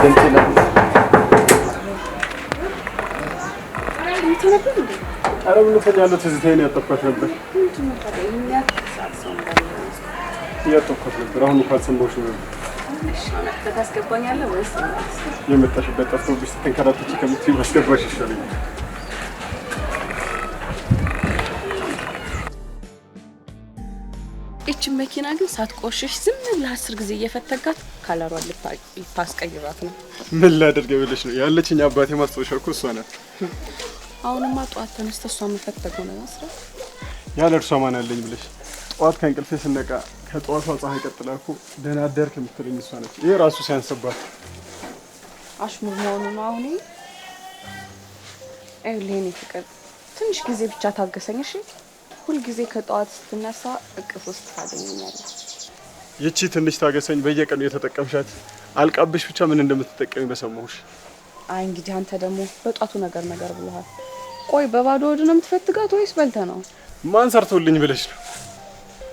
أنا من فجأة تزيدين يا طفل نبر. يا طفل نبر راهم يخلصون موش نبر. بس كباني على ويس. يوم التشبيه تفرو بس تنكرت تشكل تي بس كباش الشريك. إيش ماكينة جن سات قوشش زم بالعصر جزية فتقت كلا رول الباس كيراتنا. من لا درجة ولا شنو؟ يا الله تشيني أبغى ما تسوي كوسونا. أنا ما توقعت نستسوم فتقونا نصر. يا لرسومنا اللي نبلش. وقت كان كل فيس إنك كتوقع صاحي كتلاقو دهنا دير كم تريني سونا. إيه راسو سان سبات. عش مرمون معوني. إيه ليني فكر. تنش جزية بتشاتها قصنيشي. كل جزء كتقعد تنسى قصص تعديني يجي تنش تاجسين بيجي كانوا يتتكلمشات على أبيش بتشا من عندما تتكلم بسموش عين جديان تدمو بتقطو نجار بلها قوي بابا دودنا متفتقات ويس بلتنا ما انصرتوا اللي نبلش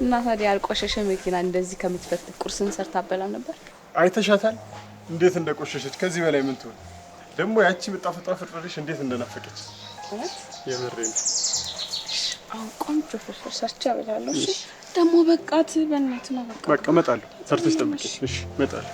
الناس هذه على قشة مكينة عندزي كم تفتق كورسن صار تابلا نبر عيتشاتل نديت عندك قشة كذي ولا يمنتون دمو يعطي متطفط ريش نديت عندنا فكرة يا مرين قوم بروفيسور سرچا بلالو شي دمو بقات بنتنا بقى متعلو سرتش تبكي ايش متعلو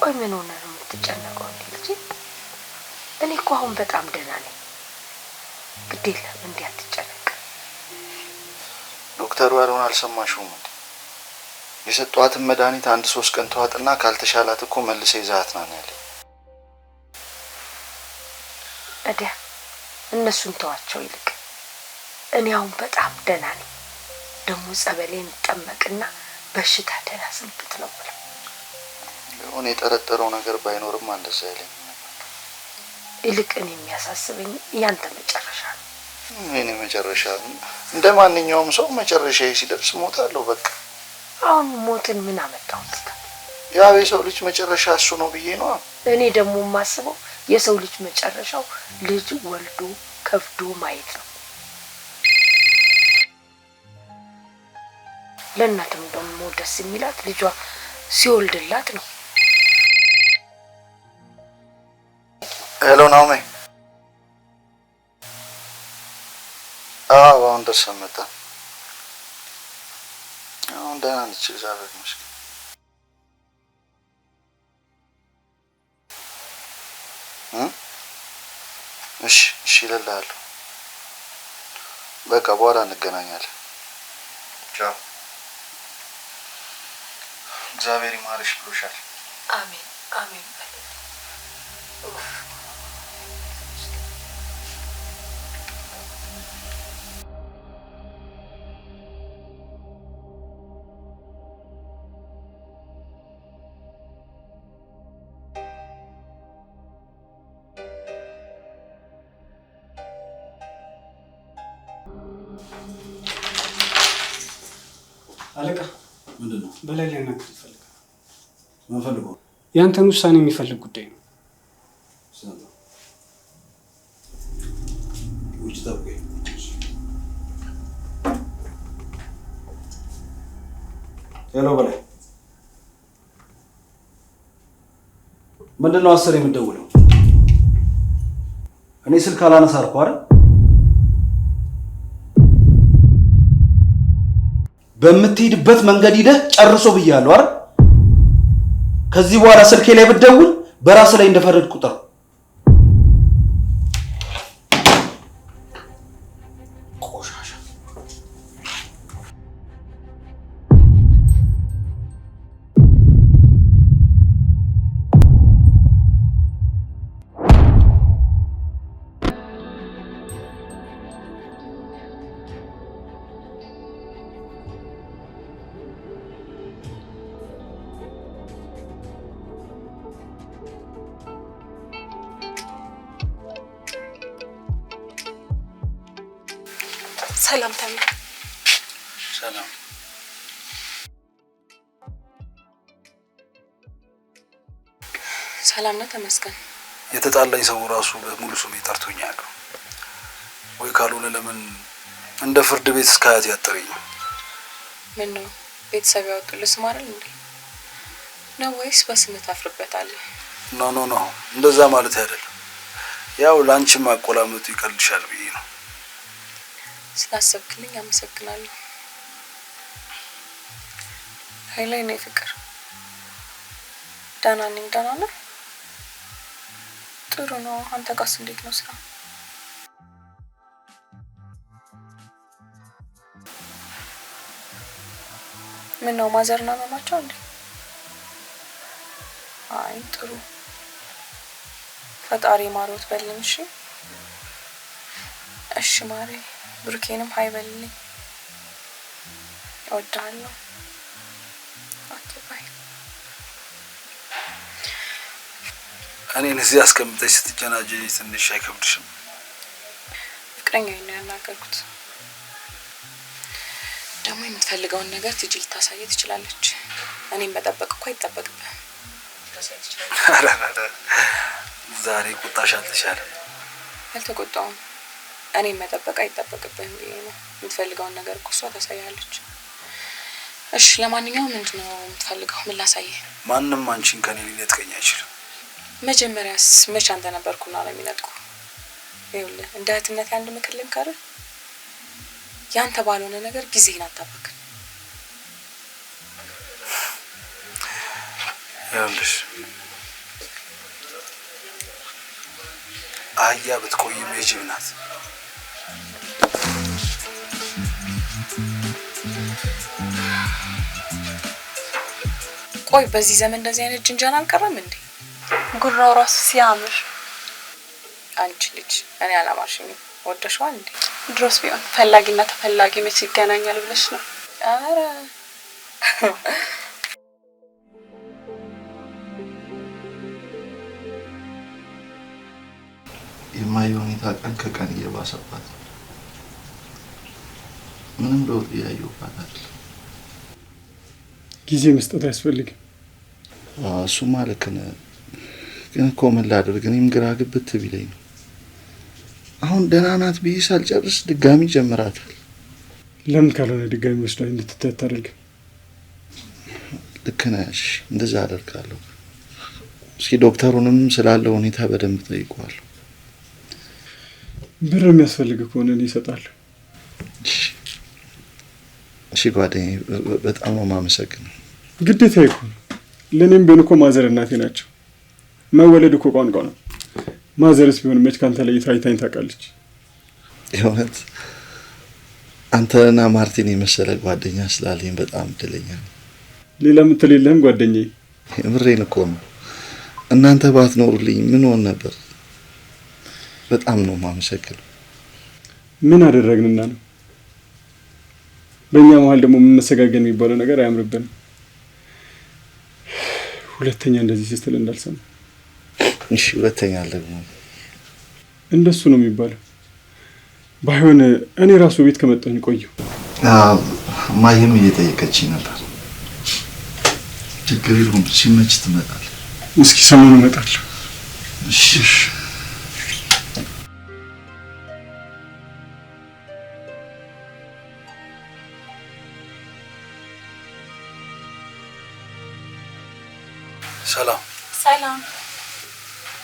ቆይ ምን ሆነ ነው የምትጨነቀው ልጅ? እኔ እኮ አሁን በጣም ደህና ነኝ። ግዴለ እንዴ አትጨነቅ። ዶክተሩ ያለውን አልሰማሽውም እንዴ? የሰጧትን መድኃኒት 1-3 ቀን ተዋጥና ካልተሻላት እኮ መልሰ ይዛት ነው ያለ። እዲያ እነሱን ተዋቸው ይልቅ እኔ አሁን በጣም ደህና ነኝ። ደሞ ጸበሌን ጠመቅና በሽታ ደህና ስንብት ነው ብለው እኔ የጠረጠረው ነገር ባይኖርም እንደዛ አይለኝ ነበር። ይልቅ እኔ የሚያሳስበኝ ያንተ መጨረሻ ነው። እኔ መጨረሻ እንደማንኛውም ሰው መጨረሻዬ ሲደርስ ሞታለሁ በቃ። አሁን ሞትን ምን አመጣው? ያው የሰው ልጅ መጨረሻ እሱ ነው ብዬ ነው። እኔ ደግሞ የማስበው የሰው ልጅ መጨረሻው ልጅ ወልዶ ከፍዶ ማየት ነው። ለእናትም ደግሞ ደስ የሚላት ልጇ ሲወልድላት ነው። ሄሎ ናውሜ። አሁን ደርሰን መጣን። አሁን ደህና ነች እግዚአብሔር ይመስገን። እሺ እልልሃለሁ። በቃ በኋላ እንገናኛለን። ቻው። እግዚአብሔር ይማርሽ ብሎሻል። አሜን አሜን። አለቃ ምንድነው? በላይ ሊያናግር ይፈልጋል። ምን ፈልጎ? ያንተን ውሳኔ የሚፈልግ ጉዳይ ነው። ሰላም ውጭ ጠብቀኝ። ሄሎ በላይ፣ ምንድነው 10 የምትደውለው? እኔ ስልክ አላነሳ አልኩህ አይደል? በምትሄድበት መንገድ ሂደህ ጨርሶ ብያለሁ አይደል? ከዚህ በኋላ ስልኬ ላይ ብትደውል በራስ ላይ እንደፈረድ ቁጥር ቆሻሻ። ሰላም ተም ሰላም። ሰላም ነው ተመስገን። የተጣላኝ ሰው ራሱ በሙሉ ስሜ ጠርቶኛል። ወይ ካልሆነ ለምን እንደ ፍርድ ቤት እስካያት ያጠረኝ? ምን ነው ቤተሰብ ያወጡልህ ስም አይደል እንዴ? ነው ወይስ በስምህ ታፍርበታለህ? ኖ እንደዛ ማለት አይደለም። ያው ላንቺ ማቆላመጡ ይቀልሻል ብዬ ነው። ስላሰብክልኝ አመሰግናለሁ። ኃይላይ ነው ፍቅር። ደህና ነኝ። ደህና ነህ? ጥሩ ነው። አንተ ጋርስ እንዴት ነው ስራ? ምን ነው ማዘርና ማማቸው እንዴ? አይ ጥሩ። ፈጣሪ ማሮት በልኝ። እሺ እሺ ማሬ። ብሩኬንም ሀይ በልልኝ። እወድሃለሁ። ኦኬ ባይ። እኔን እዚህ አስቀምጠሽ ስትጀናጀኝ ትንሽ አይከብድሽም? ፍቅረኛዬን ነው ያናገርኩት። ደግሞ የምትፈልገውን ነገር ትጂ ልታሳይ ትችላለች። እኔም መጠበቅ እኮ አይጠበቅብህም። ዛሬ ቁጣሽ አልተሻለም። አልተቆጣሁም። እኔም መጠበቅ አይጠበቅብህም ብዬ ነው። የምትፈልገውን ነገር እኮ እሷ ታሳያለች። እሺ ለማንኛውም ምንድነው የምትፈልገው? ምን ላሳየህ? ማንም አንቺን ከኔ ሊነጥቀኝ አይችልም። መጀመሪያስ መቼ አንተ ነበርኩና ነው የሚነጥቁ? ይኸውልህ እንደ እህትነት አንድ ምክር ልምከርህ። ያንተ ባልሆነ ነገር ጊዜህን አታባክን። ይኸውልሽ አህያ ብትቆይም የጅብ ናት። ቆይ በዚህ ዘመን እንደዚህ አይነት ጅንጃን አልቀረም እንዴ? ጉራው ራሱ ሲያምር። አንቺ ልጅ እኔ አላማሽኝም። ወደሽዋል እንዴ? ድሮስ ቢሆን ፈላጊና ተፈላጊ መች ይገናኛል ብለሽ ነው? አረ የማየው ሁኔታ ቀን ከቀን እየባሰባት ነው። ምንም ለውጥ እያየሁባት አይደለም። ጊዜ መስጠት አያስፈልግም። እሱማ ልክ ነህ፣ ግን እኮ ምን ላድርግ? እኔም ግራ ግብት ቢለኝ ነው። አሁን ደህና ናት ብዬ ሳልጨርስ ድጋሚ ጀምራታል። ለምን ካልሆነ ድጋሚ ወስዳ እንድትታይ አታደርግም? ልክ ነህ። እሺ እንደዛ አደርጋለሁ። እስኪ ዶክተሩንም ስላለው ሁኔታ በደንብ ጠይቀዋለሁ። ብር የሚያስፈልግ ከሆነ እኔ እሰጣለሁ። እሺ ጓደኛዬ፣ በጣም ነው የማመሰግነው። ግዴታ ይሁን። ለኔም ቢሆን እኮ ማዘር እናቴ ናቸው። መወለድ እኮ ቋንቋ ነው። ማዘርስ ቢሆን መች ካንተ ላይ ታይታኝ ታውቃለች? የእውነት አንተና ማርቲን የመሰለ ጓደኛ ስላለኝ በጣም እድለኛ ነኝ። ሌላ ምትል የለህም ጓደኛዬ? የምሬን እኮ ነው። እናንተ ባትኖሩልኝ ምን ሆን ነበር? በጣም ነው የማመሰግነው። ምን አደረግንና ነው? በእኛ መሀል ደግሞ መሰጋገን የሚባለው ነገር አያምርብንም። ሁለተኛ እንደዚህ ስትል እንዳልሰማ። እሺ ሁለተኛ ደግሞ እንደሱ ነው የሚባለው። ባይሆን እኔ ራሱ ቤት ከመጣሁኝ ቆየሁ። ማየም እየጠየቀችኝ ነበር። ችግር የለውም፣ ሲመች ትመጣለህ። እስኪ ሰሞኑን እመጣለሁ። እሺ ሰላም ሰላም።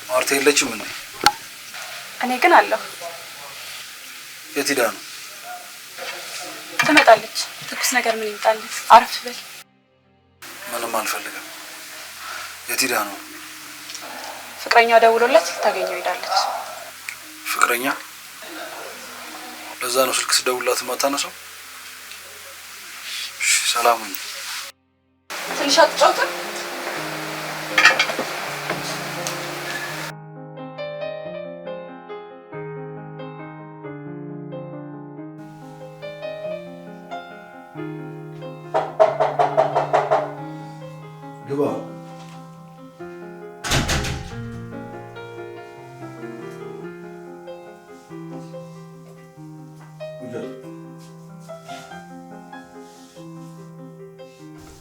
ማርታ የለችም እንዴ? እኔ ግን አለሁ። የት ሄዳ ነው? ትመጣለች። ትኩስ ነገር ምን ይምጣልህ? አረፍ በል። ምንም አልፈልግም። የት ሄዳ ነው? ፍቅረኛ ደውሎለት ታገኘው ሄዳለች። ፍቅረኛ? ለዛ ነው ስልክ ስደውልላት ማታነሳው? እሺ ሰላም ሁኚ። ትንሽ አትጫወትም? ግባ።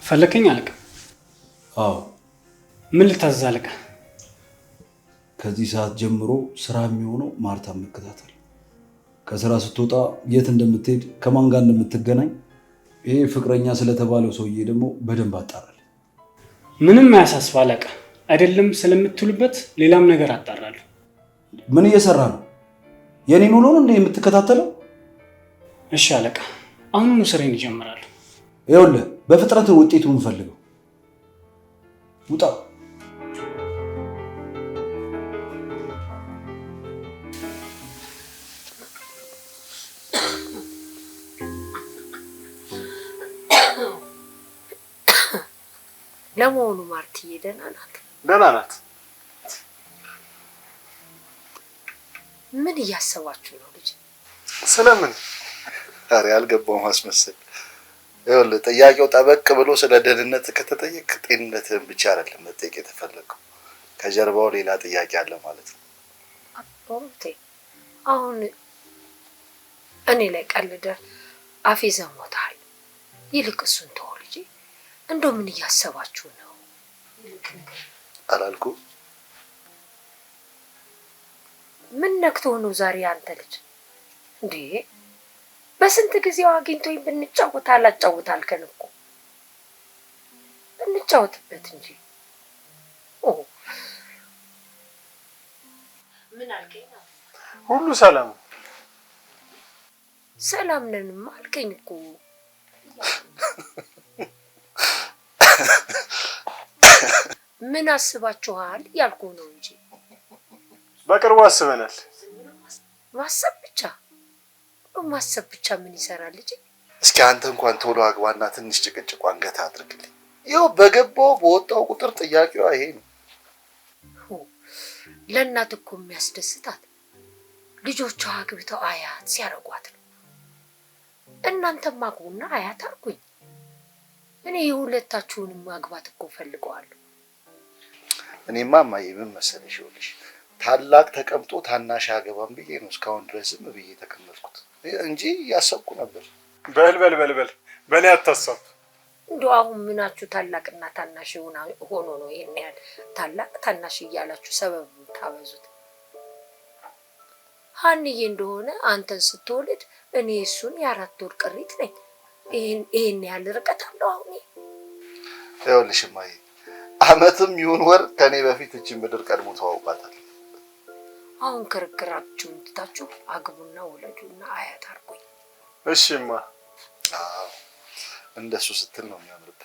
ፈለከኝ አለቃ? አዎ። ምን ልታዘዝ አለቃ? ከዚህ ሰዓት ጀምሮ ስራ የሚሆነው ማርታን መከታተል። ከስራ ስትወጣ የት እንደምትሄድ ከማን ጋር እንደምትገናኝ ይሄ ፍቅረኛ ስለተባለው ሰውዬ ደግሞ በደንብ አጣራል። ምንም አያሳስብ አለቃ። አይደለም ስለምትሉበት ሌላም ነገር አጣራለሁ። ምን እየሰራ ነው? የኔን ውሎ ነው እንዴ የምትከታተለው? እሺ አለቃ፣ አሁኑኑ ስራዬን እጀምራለሁ። ይኸውልህ በፍጥነት ውጤቱን እንፈልገው። ውጣ። ለመሆኑ ማርትዬ ደህና ናት? ደህና ናት። ምን እያሰባችሁ ነው ልጅ? ስለምን? ኧረ ያልገባው ማስመሰል። ይኸውልህ ጥያቄው ጠበቅ ብሎ ስለ ደህንነት ከተጠየቅ ጤንነትህን ብቻ አይደለም መጠየቅ የተፈለገው፣ ከጀርባው ሌላ ጥያቄ አለ ማለት ነው። አቦቴ አሁን እኔ ላይ ቀልደህ አፌዘህ ሞታል። ይልቅ እሱን ተው ልጅ። እንደው ምን እያሰባችሁ ነው? አላልኩ? ምን ነክቶ ነው ዛሬ አንተ ልጅ? እንዴ በስንት ጊዜው አግኝቶኝ ብንጫወት አላጫውት አልከን እኮ። እንጫወትበት እንጂ። ኦ ምን አልከኝ? ሁሉ ሰላም ሰላም ነንማ አልከኝ እኮ። ምን አስባችኋል ያልኩ ነው እንጂ። በቅርቡ አስበናል። ማሰብ ብቻ ምን ይሰራል ልጅ? እስኪ አንተ እንኳን ቶሎ አግባና ትንሽ ጭቅጭቋን ገታ አድርግልኝ። ይኸው በገባው በወጣው ቁጥር ጥያቄዋ ይሄ ነው። ለእናት እኮ የሚያስደስታት ልጆቿ አግብተው አያት ሲያረጓት ነው። እናንተም አግቡና አያት አርጉኝ። እኔ የሁለታችሁንም ማግባት እኮ ፈልገዋለሁ። እኔማ እማዬ ምን መሰለሽ ይኸውልሽ ታላቅ ተቀምጦ ታናሽ አገባም ብዬ ነው እስካሁን ድረስ ዝም ብዬ ተቀመጥኩት እንጂ ያሰብኩ ነበር። በል በኔ አታሳብ። እንደው አሁን ምናችሁ ታላቅና ታናሽ ሆኖ ነው ይሄን ያህል ታላቅ ታናሽ እያላችሁ ሰበብ ታበዙት? ሀንዬ እንደሆነ አንተን ስትወልድ እኔ እሱን የ4 ወር ቅሪት ነኝ። ይሄን ያህል ርቀት አለው። አሁን ይኸውልሽ እማዬ አመትም ይሁን ወር ከኔ በፊት እቺ ምድር ቀድሞ ተዋውቃታል። አሁን ክርክራችሁን ትታችሁ አግቡና ወለዱና አያት አርጉኝ። እሺማ። አዎ እንደሱ ስትል ነው የሚያምርብህ።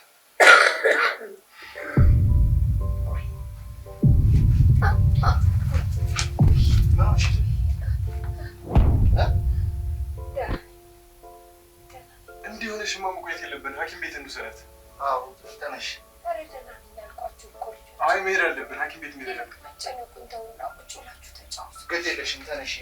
እንዲሆነሽ መቆየት የለብን። ሐኪም ቤት እንውሰዳት። አዎ ተነሽ። አይ መሄድ አለብን። ሐኪም ቤት መሄድ አለብን። ግድ የለሽም ተነሽ።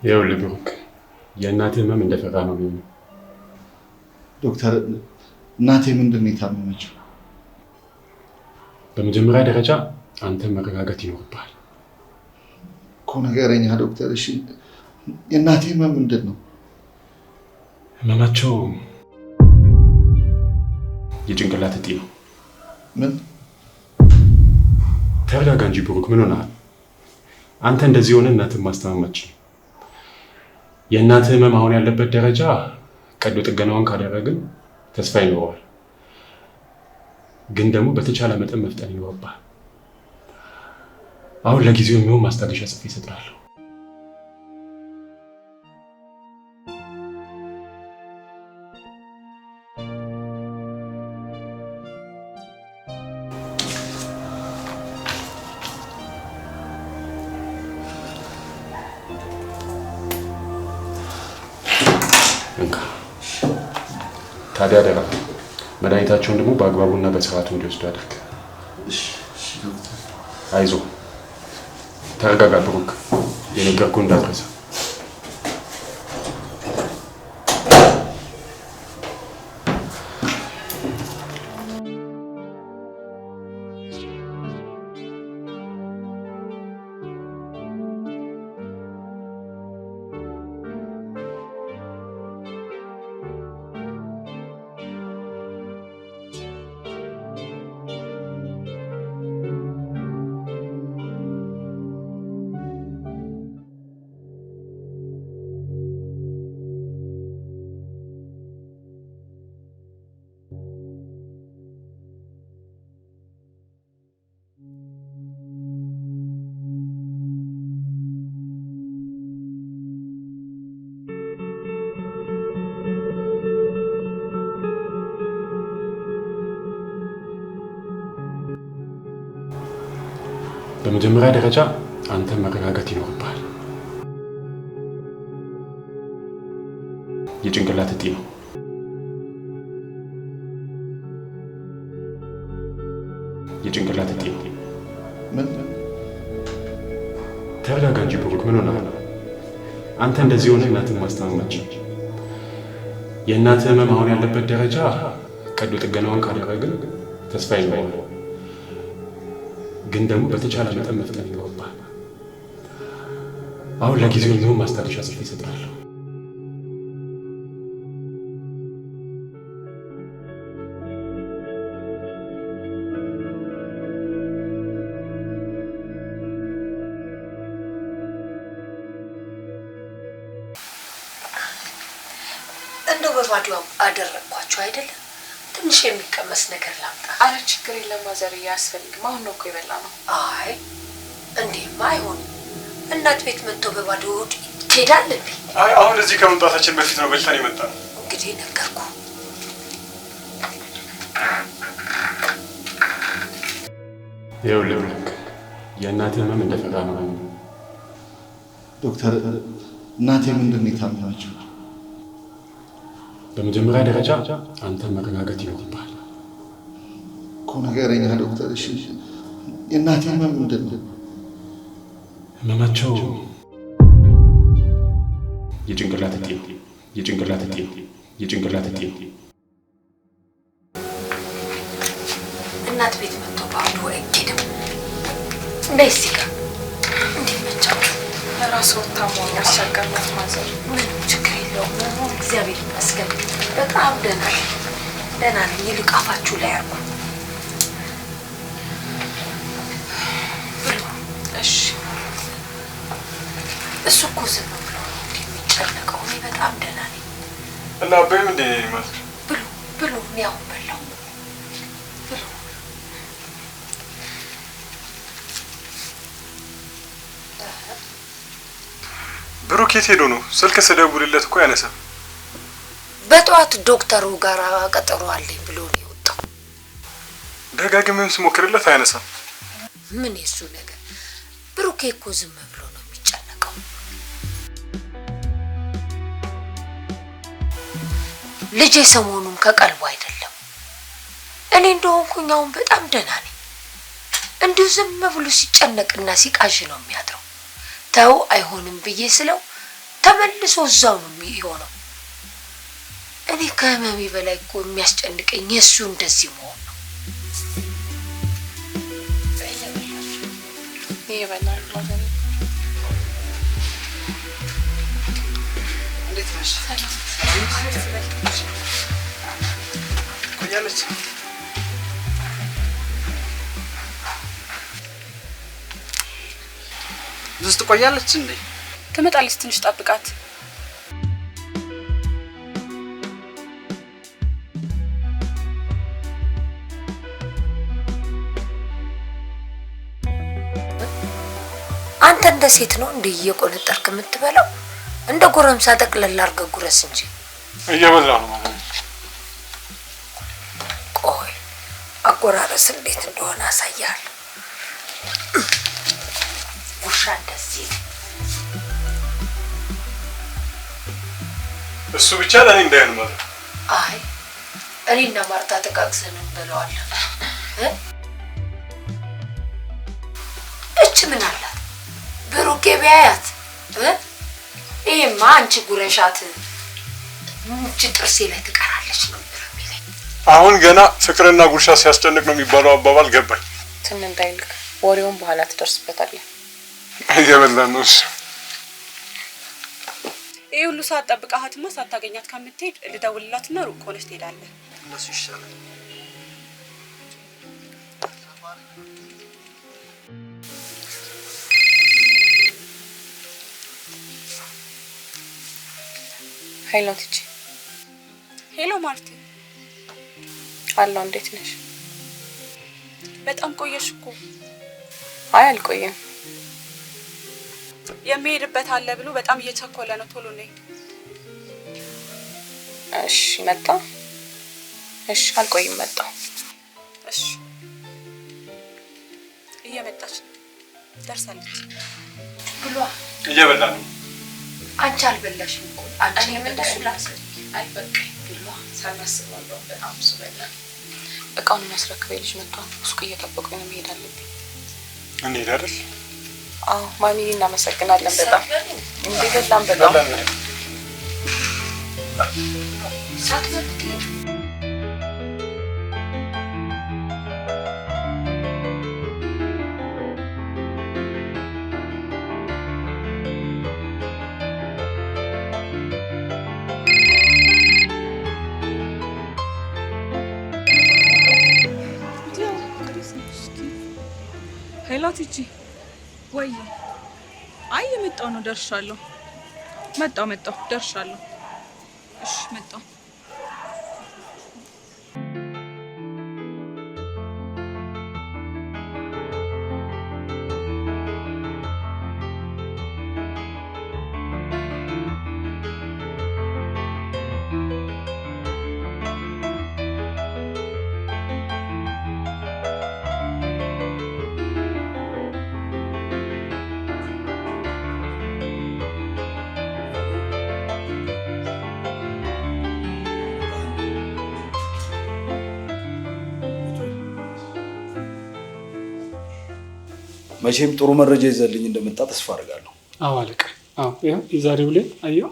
ይኸውልህ ብሩክ የእናትህ ህመም እንደፈራ ነው የሚሆነው። ዶክተር እናቴ ምንድን ነው የታመመችው? በመጀመሪያ ደረጃ አንተ መረጋጋት ይኖርብሃል እኮ ነገረኛ ዶክተር። እሺ የእናቴ ህመም ምንድን ነው? ህመማቸው የጭንቅላት እጢ ነው። ምን? ተረጋጋ እንጂ ብሩክ፣ ምን ሆነሃል? አንተ እንደዚህ ሆነ እናትህን ማስተማማች። የእናትህ ህመም አሁን ያለበት ደረጃ ቀዶ ጥገናውን ካደረግን ተስፋ ይኖረዋል፣ ግን ደግሞ በተቻለ መጠን መፍጠን ይኖርብሃል። አሁን ለጊዜው የሚሆን ማስታገሻ ጽፌ እሰጥሃለሁ። ታዲያ ደራ መድኃኒታቸውን ደግሞ በአግባቡና በስርዓቱ እንዲወስዱ አድርግ። አይዞህ፣ ተረጋጋ ብሩክ፣ የነገርኩህን እንዳትረሳ። በመጀመሪያ ደረጃ አንተ መረጋጋት ይኖርብሃል። የጭንቅላት እጢ ነው። የጭንቅላት እጢ ነው። ምን? ተረጋጋ እንጂ ብሩክ፣ ምን ሆነሃል? አንተ እንደዚህ ሆነ እናትህን ማስተማማች። የእናትህ ህመም አሁን ያለበት ደረጃ ቀዶ ጥገናውን ካደረግን ተስፋ ይኖረዋል፣ ግን ደግሞ በተቻለ መጠን መፍጠን ይኖርብሃል። አሁን ለጊዜው የሚሆን ማስታገሻ ጽፌ እሰጥሃለሁ። እንደው በባዶ አደረግኳቸው አይደለም? ትንሽ የሚቀመስ ነገር ላምጣ። አረ ችግር የለም ማዘርዬ፣ አያስፈልግም። አሁን ነው እኮ የበላ ነው። አይ እንዴማ አይሆንም። እናት ቤት መጥተው በባዶ ሆድ ይሄዳል እንዴ? አይ አሁን እዚህ ከመምጣታችን በፊት ነው በልተን የመጣ ነው። እንግዲህ ነገርኩ። ይኸውልህ ብሩክ የእናትህ ህመም እንደፈራ ነው። ዶክተር እናቴ ምንድን ነው የታመመችው? በመጀመሪያ ደረጃ አንተ መረጋጋት ይኖርብሃል እኮ ነገረኛ ዶክተር። እሺ የእናቴ ህመም ምንድን ነው? ህመማቸው የጭንቅላት እጢ ነው። የጭንቅላት እጢ ነው። የጭንቅላት እጢ ነው። እናት ቤት መጥተው ባዶ አይሄድም። ነይ እስኪ ጋር እንዲመቻችሁ። ለራስዎ ታሞ ያስቸገርናት ማዘር። ምንም ችግር የለውም፣ እግዚአብሔር ይመስገን በጣም ደህና ነኝ። ደህና ነኝ። ይልቅ አፋችሁ ላይ አርጉ። እሺ። እሱ እኮ ዝም ብሎ ነው እንዲህ የሚጨነቀው። እኔ በጣም ደህና ነኝ። እና አባይም እንደ ማለት ብሉ ብሉ። እኔ አሁን በላሁ። ብሉ። ብሩክ የት ሄዶ ነው? ስልክ ስደውልለት እኮ ያነሳ። በጠዋት ዶክተሩ ጋር ቀጠሮ አለኝ ብሎ ነው የወጣው። ደጋግሜም ስሞክርለት አያነሳም። ምን የሱ ነገር? ብሩኬ እኮ ዝም ብሎ ነው የሚጨነቀው። ልጄ ሰሞኑን ከቀልቡ አይደለም። እኔ እንደሆንኩኝ አሁን በጣም ደህና ነኝ። እንዲሁ ዝም ብሎ ሲጨነቅና ሲቃዥ ነው የሚያድረው። ተው አይሆንም ብዬ ስለው ተመልሶ እዛው ነው የሚሆነው። እኔ ከህመሜ በላይ እኮ የሚያስጨንቀኝ የእሱ እንደዚህ መሆን ነው። ይበላል ማዘር። እንዴት ነሽ? ቆያለች? ውስጥ ቆያለች እንዴ? ትመጣለች፣ ትንሽ ጠብቃት። አንተ እንደ ሴት ነው እንደ እየቆነጠርክ የምትበላው? እንደ ጎረምሳ ጠቅለል አድርገህ ጉረስ እንጂ። እየበላሁ ነው ማለት ነው። ቆይ አጎራረስ እንዴት እንደሆነ አሳያለሁ። ጉርሻ እንደዚህ እሱ ብቻ ለኔ እንዳይሆን ማለት ነው። አይ እኔና ማርታ ተቃቅሰን እንበለዋለን። እች ምን አላት ብሩኬ ቢያያት ይሄማ አንቺ ጉረሻት እንጂ ጥርሴ ላይ ትቀራለች ነው የሚለኝ። አሁን ገና ፍቅርና ጉርሻ ሲያስጨንቅ ነው የሚባለው አባባል ገባኝ። ትን እንዳይልክ ወሬውን በኋላ ትደርስበታለህ። እየበላን ነው እሱ። ይሄ ሁሉ ሰዓት ጠብቃሃትማ ሳታገኛት ከምትሄድ ልደውልላትና ሩቅ ሆነሽ ትሄዳለህ። እነሱ ይሻላል። ሄሎ ትጂ። ሄሎ ማርቲ። አለው እንዴት ነሽ? በጣም ቆየሽ እኮ። አይ አልቆየም። የሚሄድበት አለ ብሎ በጣም እየቸኮለ ነው። ቶሎ ነይ። እሺ መጣ። እሺ አልቆይም፣ መጣ። እሺ እየመጣች ነው፣ ደርሳለች። ብሏ እየበላን ነው። አንቺ አልበላሽም እኮ። አንቺ የበላሽ ላሰኝ። አይ በቃ ብሏ ሳናስባለው በጣም ስበላ እቃውን የሚያስረክበኝ ልጅ መጥቷል። ሱቅ እየጠበቁኝ ነው፣ መሄድ አለብኝ። እንዴት አይደል? አዎ ማሚ እናመሰግናለን በጣም እንዴ በጣም በጣም ሳትበልጥ ሄሎ ትጂ። ወይ አይ የመጣው ነው፣ ደርሻለሁ። መጣው ደርሻለሁ። እሺ መጣው። መቼም ጥሩ መረጃ ይዘልኝ እንደመጣ ተስፋ አድርጋለሁ። አዎ አለቃ። አዎ ይሄው የዛሬው ላይ አየው።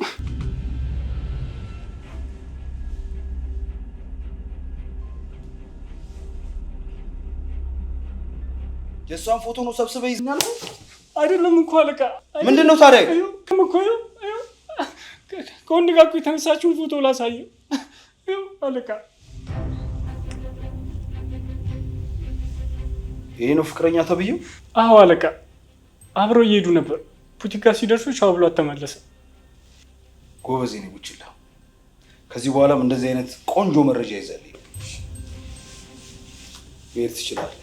የሷን ፎቶ ነው ሰብስበህ ይዝኛል አይደለም እኮ አለቃ። ምንድነው ታዲያ? አየው እኮ አየው ከወንድ ጋር እኮ የተነሳችውን ፎቶ ላሳየው። አየው አለቃ። ይሄ ነው ፍቅረኛ ተብዬው? አዎ አለቃ። አብረው እየሄዱ ነበር። ቡቲካ ሲደርሱ ቻው ብሏት ተመለሰ። ጎበዝ ነው ቡችላ። ከዚህ በኋላም እንደዚህ አይነት ቆንጆ መረጃ ይዘልኝ መሄድ ትችላለህ።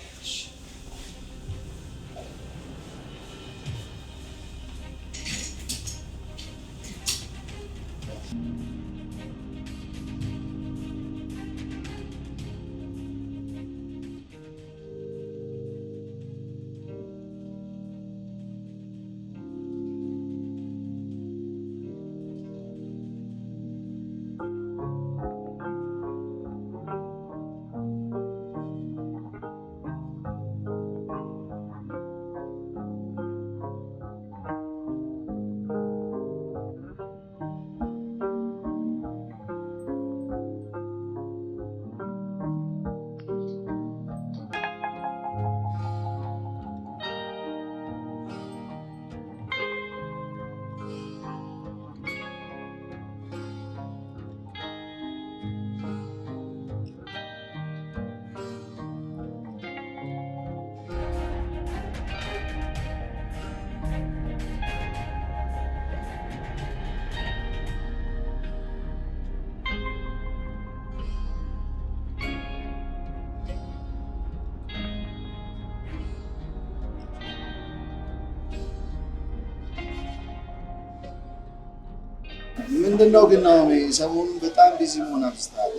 ምንድነው ግን ነው ሰሞኑን በጣም ቢዚ መሆን አብዝተሃል።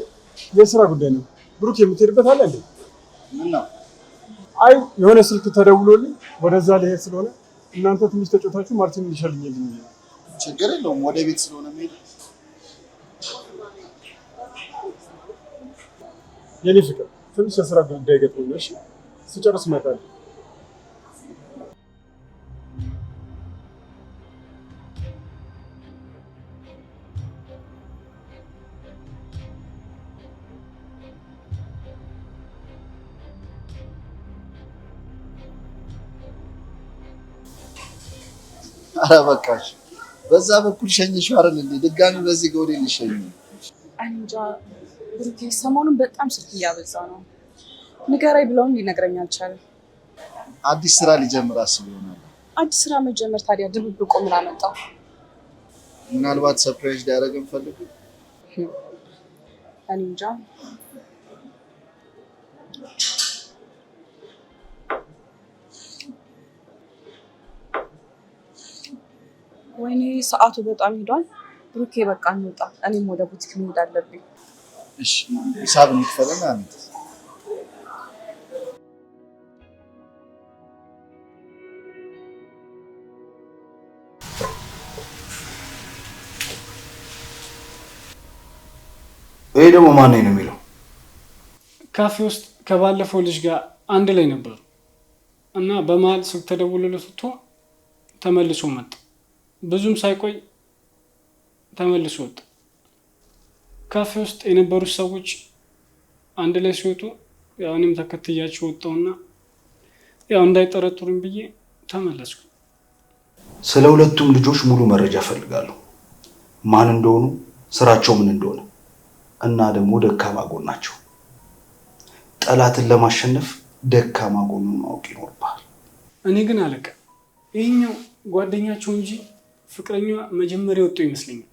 የስራ ጉዳይ ነው። ብሩክ የምትሄድበት አለ እንዴ? ምን ነው? አይ የሆነ ስልክ ተደውሎልኝ ወደዛ ልሄድ ስለሆነ እናንተ ትንሽ ተጫውታችሁ ማርቲን ሊሸልኝልኝ። ችግር የለውም ወደ ቤት ስለሆነ መሄድ። የኔ ፍቅር ትንሽ የስራ ጉዳይ ገጥሞኛል። እሺ ስጨርስ እመጣለሁ። ኧረ በቃሽ። በዛ በኩል ሸኝሽው አይደል እንዴ? ድጋሚ በዚህ ገወዴ ልሸኝ? እንጃ ብሩኬ ሰሞኑን በጣም ስልክ እያበዛ ነው። ንገረኝ ብለውን ሊነግረኝ አልቻለም። አዲስ ስራ ሊጀምር አስቦ ይሆናል። አዲስ ስራ መጀመር ታዲያ ድብብቆ ምን አመጣው? ምናልባት ሰርፕራይዝ ሊያደርገን ፈልጉ። እኔ እንጃ። ወይኔ ሰዓቱ በጣም ሄዷል። ብሩኬ በቃ እንውጣ። እኔም ወደ ቡቲክ መሄድ አለብኝ። እሺ ሂሳብ እንክፈልና አመት ይሄ ደግሞ ማን ነው የሚለው? ካፌ ውስጥ ከባለፈው ልጅ ጋር አንድ ላይ ነበሩ እና በመሀል ስልክ ተደውሎለት ወጥቶ ተመልሶ መጣ። ብዙም ሳይቆይ ተመልሶ ወጣ። ካፌ ውስጥ የነበሩት ሰዎች አንድ ላይ ሲወጡ ያው እኔም ተከትያቸው ወጣሁና ያው እንዳይጠረጥሩኝ ብዬ ተመለስኩ። ስለ ሁለቱም ልጆች ሙሉ መረጃ ፈልጋለሁ። ማን እንደሆኑ፣ ስራቸው ምን እንደሆነ እና ደግሞ ደካማ ጎናቸው። ጠላትን ለማሸነፍ ደካማ ጎኑን ማወቅ ይኖርብሃል። እኔ ግን አለቃ ይሄኛው ጓደኛቸው እንጂ ፍቅረኛዋ መጀመሪያ ወጥቶ ይመስለኛል።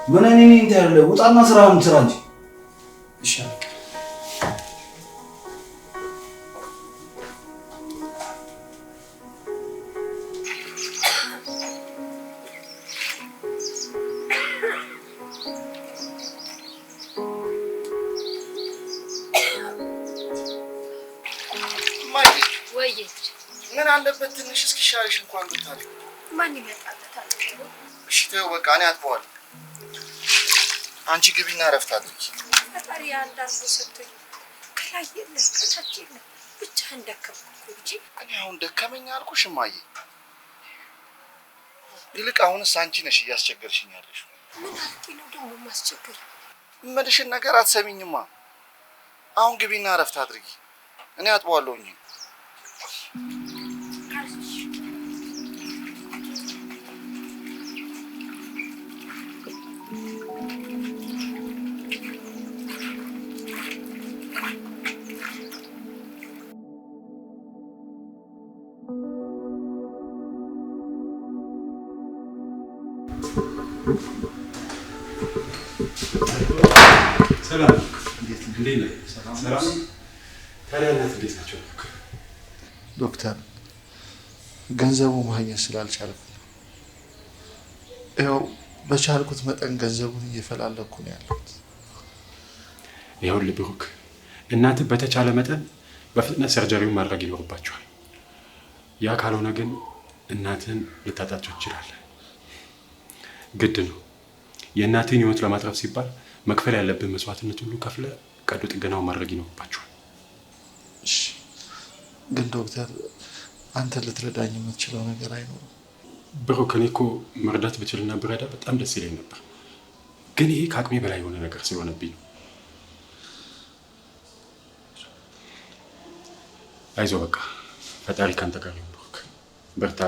ምን አይነት እንት ያለ ውጣና ስራውን ስራ እንጂ። እሺ አለቃ። ምን አለበት ትንሽ እስኪሻልሽ እንኳን ብታል። ማን ይመጣበታል? እሺ ተይው በቃ እኔ አጥበዋለሁ። አንቺ ግቢና እረፍት አድርጊ። ፈጣሪ አንዳንዱ ሰጥቶኝ ከላይ የለ ከታች የለ ብቻ እንደከምኩ እንጂ እኔ አሁን ደከመኝ አልኩሽ እማዬ። ይልቅ አሁንስ አንቺ ነሽ እያስቸገርሽኝ ያለሽ። ምን አልኪ ነው ደግሞ ማስቸገር? እምልሽን ነገር አትሰሚኝማ። አሁን ግቢና እረፍት አድርጊ። እኔ አጥበዋለሁኝ። ሰላም እንዴት ነህ? ሰላም ታዲያ እንዴት ናቸው? ዶክተር ገንዘቡ ማግኘት ስላልቻልኩ ያው በቻልኩት መጠን ገንዘቡን እየፈላለኩ ነው ያለሁት። ይኸውልህ ብሩክ፣ እናትህ በተቻለ መጠን በፍጥነት ሰርጀሪውን ማድረግ ይኖርባቸዋል። ያ ካልሆነ ግን እናትህን ልታጣቸው ትችላለህ። ግድ ነው። የእናትህን ህይወት ለማትረፍ ሲባል መክፈል ያለብን መስዋዕትነት ሁሉ ከፍለ ቀዶ ጥገናውን ማድረግ ይኖርባቸዋል። እሺ፣ ግን ዶክተር አንተ ልትረዳኝ የምትችለው ነገር አይኖርም? ብሩክ፣ እኔ እኮ መርዳት ብችልና ብረዳ በጣም ደስ ይለኝ ነበር፣ ግን ይሄ ከአቅሜ በላይ የሆነ ነገር ስለሆነብኝ ነው። አይዞህ በቃ ፈጣሪ ካንተ ጋር ይሁን ብሩክ፣ በርታ።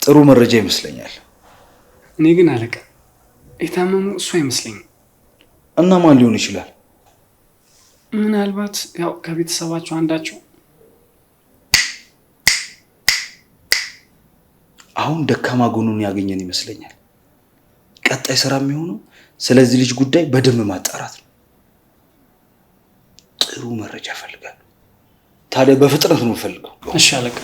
ጥሩ መረጃ ይመስለኛል። እኔ ግን አለቃ የታመመው እሱ አይመስለኝም። እና ማን ሊሆን ይችላል? ምናልባት ያው ከቤተሰባቸው አንዳቸው። አሁን ደካማ ጎኑን ያገኘን ይመስለኛል። ቀጣይ ስራ የሚሆነው ስለዚህ ልጅ ጉዳይ በደንብ ማጣራት ነው። ጥሩ መረጃ እፈልጋለሁ። ታዲያ በፍጥነት ነው የምፈልገው። እሺ አለቃ።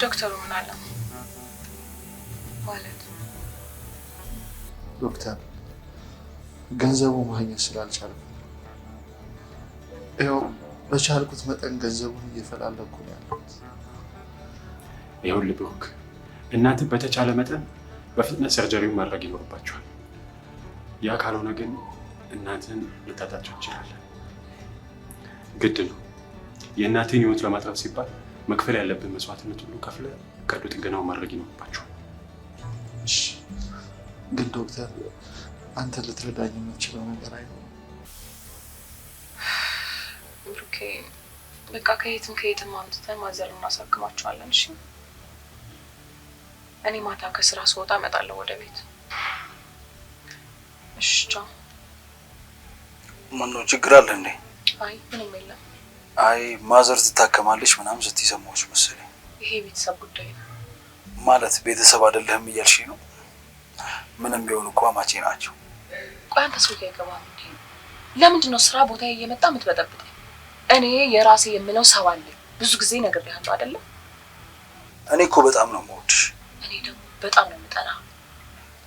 ዶክተሩ ምን አለ ማለት? ዶክተር ገንዘቡ ማግኘት ስላልቻልኩ ይኸው በቻልኩት መጠን ገንዘቡን እየፈላለኩ ነው ያለሁት። ይኸውልህ ብሩክ፣ እናትህ በተቻለ መጠን በፍጥነት ሰርጀሪውን ማድረግ ይኖርባቸዋል። ያ ካልሆነ ግን እናትህን ልታጣቸው ትችላለህ። ግድ ነው። የእናትህን ህይወት ለማትረፍ ሲባል መክፈል ያለብን መስዋዕትነት ሁሉ ከፍለ ቀዶ ጥገናውን ማድረግ ይኖርባቸዋል። እሺ፣ ግን ዶክተር አንተ ልትረዳኝ የምትችለው ነገር አይኖርም? ብሩኬ በቃ ከየትም አምጥተን ማዘር እናሳክማቸዋለን። እሺ፣ እኔ ማታ ከስራ ስወጣ እመጣለሁ ወደ ቤት። እሺ፣ ቻው። ምነው ችግር አለ እንዴ? አይ ምንም የለም። አይ ማዘር ትታከማለች ምናምን ስትይ ሰማሁሽ መሰለኝ። ይሄ ቤተሰብ ጉዳይ ነው። ማለት ቤተሰብ አይደለህም እያልሽ ነው? ምንም ቢሆን እኮ አማቼ ናቸው። ቆይ አንተ ሰው አይገባም እንዴ? ለምንድን ነው ስራ ቦታ እየመጣ የምትበጠብጠኝ? እኔ የራሴ የምለው ሰው አለ። ብዙ ጊዜ ነግሬሃለሁ አይደለ? እኔ እኮ በጣም ነው የምወድሽ። እኔ ደግሞ በጣም ነው የምጠላ።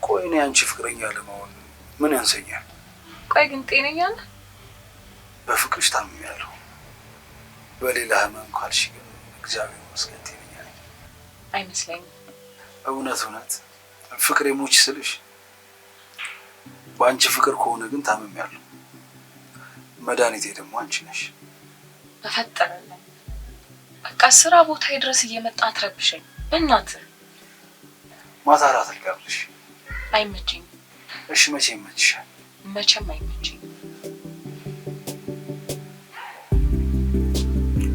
ቆይ እኔ አንቺ ፍቅረኛ ለመሆን ምን ያንሰኛል? ቆይ ግን ጤነኛ ነህ? በፍቅርሽ ታምሜያለሁ። በሌላ ህመም ካልሽ ግን እግዚአብሔር ይመስገን ጤነኛ ነኝ። አይመስለኝም። እውነት ፍቅሬ ሙች ስልሽ በአንቺ ፍቅር ከሆነ ግን ታምሜያለሁ። መድኃኒቴ ደግሞ አንቺ ነሽ። በፈጠረልኝ በቃ ስራ ቦታ ድረስ እየመጣ አትረብሸኝ በእናትህ። ማታ እራት ልጋብዝሽ። አይመቸኝም። እሺ መቼ ይመችሻል? መቼም አይመቸኝም።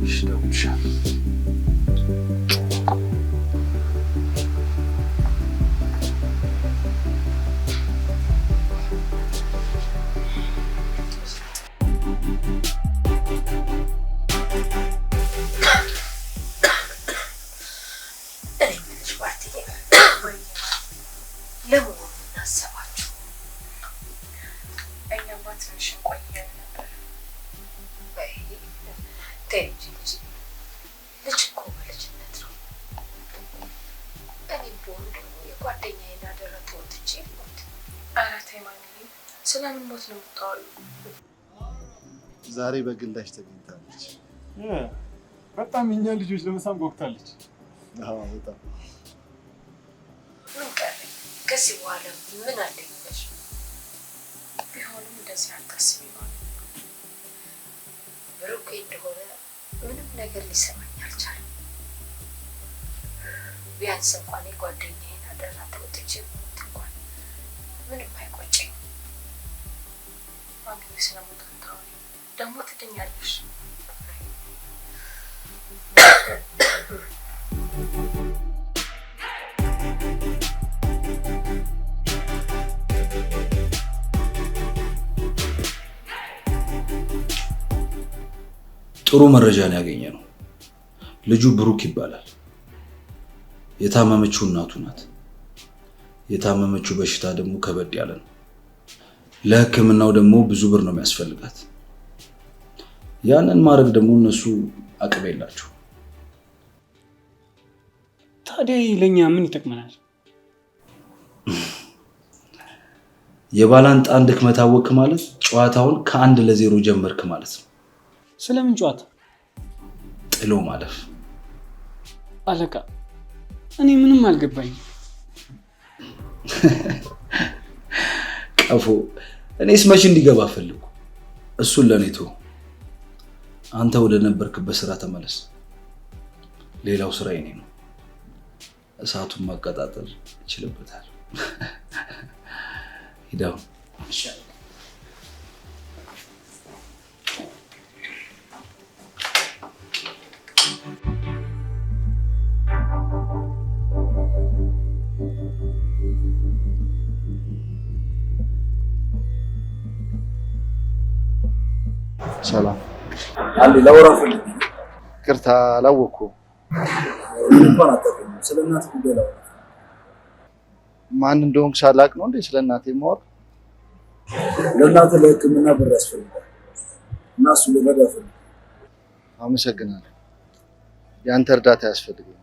እሺ እደውልልሻለሁ። ለመሆኑ እናሰባችሁ? እኛማ ትንሽ እንቆያለን ነበር። ልጅ እኮ በልጅነት ነው። እኔም በሆን ደግሞ የጓደኛዬን አደራ ተወጥቼ ሞት። ኧረ ተይ ማንዬ፣ ስለምን ሞት ነው የምታወሪው? ዛሬ በግላሽ ተገኝታለች። በጣም የኛ ልጆች ለመሳም ጓጉታለች። አዎ በጣም ምን ቀረኝ? ከዚህ በኋላ ምን አለኝ ብለሽ? ቢሆንም እንደዚህ አታስቢ ማለት ብሩኬ እንደሆነ ምንም ነገር ሊሰማኝ አልቻለም። ቢያንስ እንኳን የጓደኛዬን አደራ ተወጥቼ ሞት እንኳን ምንም አይቆጨኝ። ማንዬ ስለሞት ታወሪ ደግሞ ትድኛለሽ። ጥሩ መረጃ ነው ያገኘነው። ልጁ ብሩክ ይባላል። የታመመችው እናቱ ናት። የታመመችው በሽታ ደግሞ ከበድ ያለ ነው። ለሕክምናው ደግሞ ብዙ ብር ነው የሚያስፈልጋት። ያንን ማድረግ ደግሞ እነሱ አቅም የላቸው። ታዲያ ለኛ ምን ይጠቅመናል? የባላንጣን ድክመት አወክ ማለት ጨዋታውን ከ1-0 ጀመርክ ማለት ነው። ስለምን ጨዋታ? ጥሎ ማለፍ። አለቃ እኔ ምንም አልገባኝም። አፎ እኔስ መቼ እንዲገባ ፈልጉ። እሱን ለኔ ተው። አንተ ወደ ነበርክበት ስራ ተመለስ። ሌላው ስራ የኔ ነው። እሳቱን ማቀጣጠል ይችልበታል። ሂዳው ሰላም አንዴ ላውራ ፈልግ። ቅርታ አላወኩም። እንኳን አጣጣም ስለናት ጉዳይ ላውራ። ማን እንደሆንክ ሳላቅ ነው እንዴ ስለናቴ ማወር? ለእናትህ ለሕክምና ብር ያስፈልጋል እና እሱ ልረዳ ፈልግ። አመሰግናለሁ። ያንተ እርዳታ ያስፈልጋል።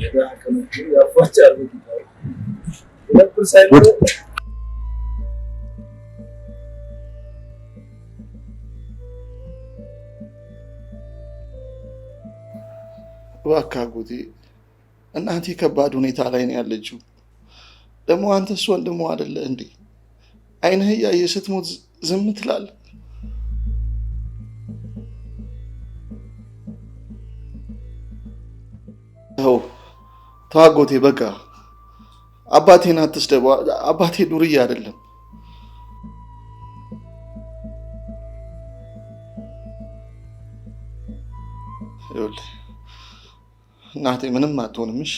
የዳከመች ያፋጫል ነው ለብር ሳይኖር እባክህ አጎቴ፣ እናቴ ከባድ ሁኔታ ላይ ነው ያለችው። ደግሞ አንተስ ወንድሟ አይደለህ እንዴ? አይንህ እያየ ስትሞት ዝም ትላለህ? ተው አጎቴ፣ በቃ አባቴን አትስደበው። አባቴ ዱርዬ አይደለም። ይኸውልህ እናቴ ምንም አትሆንም። እሺ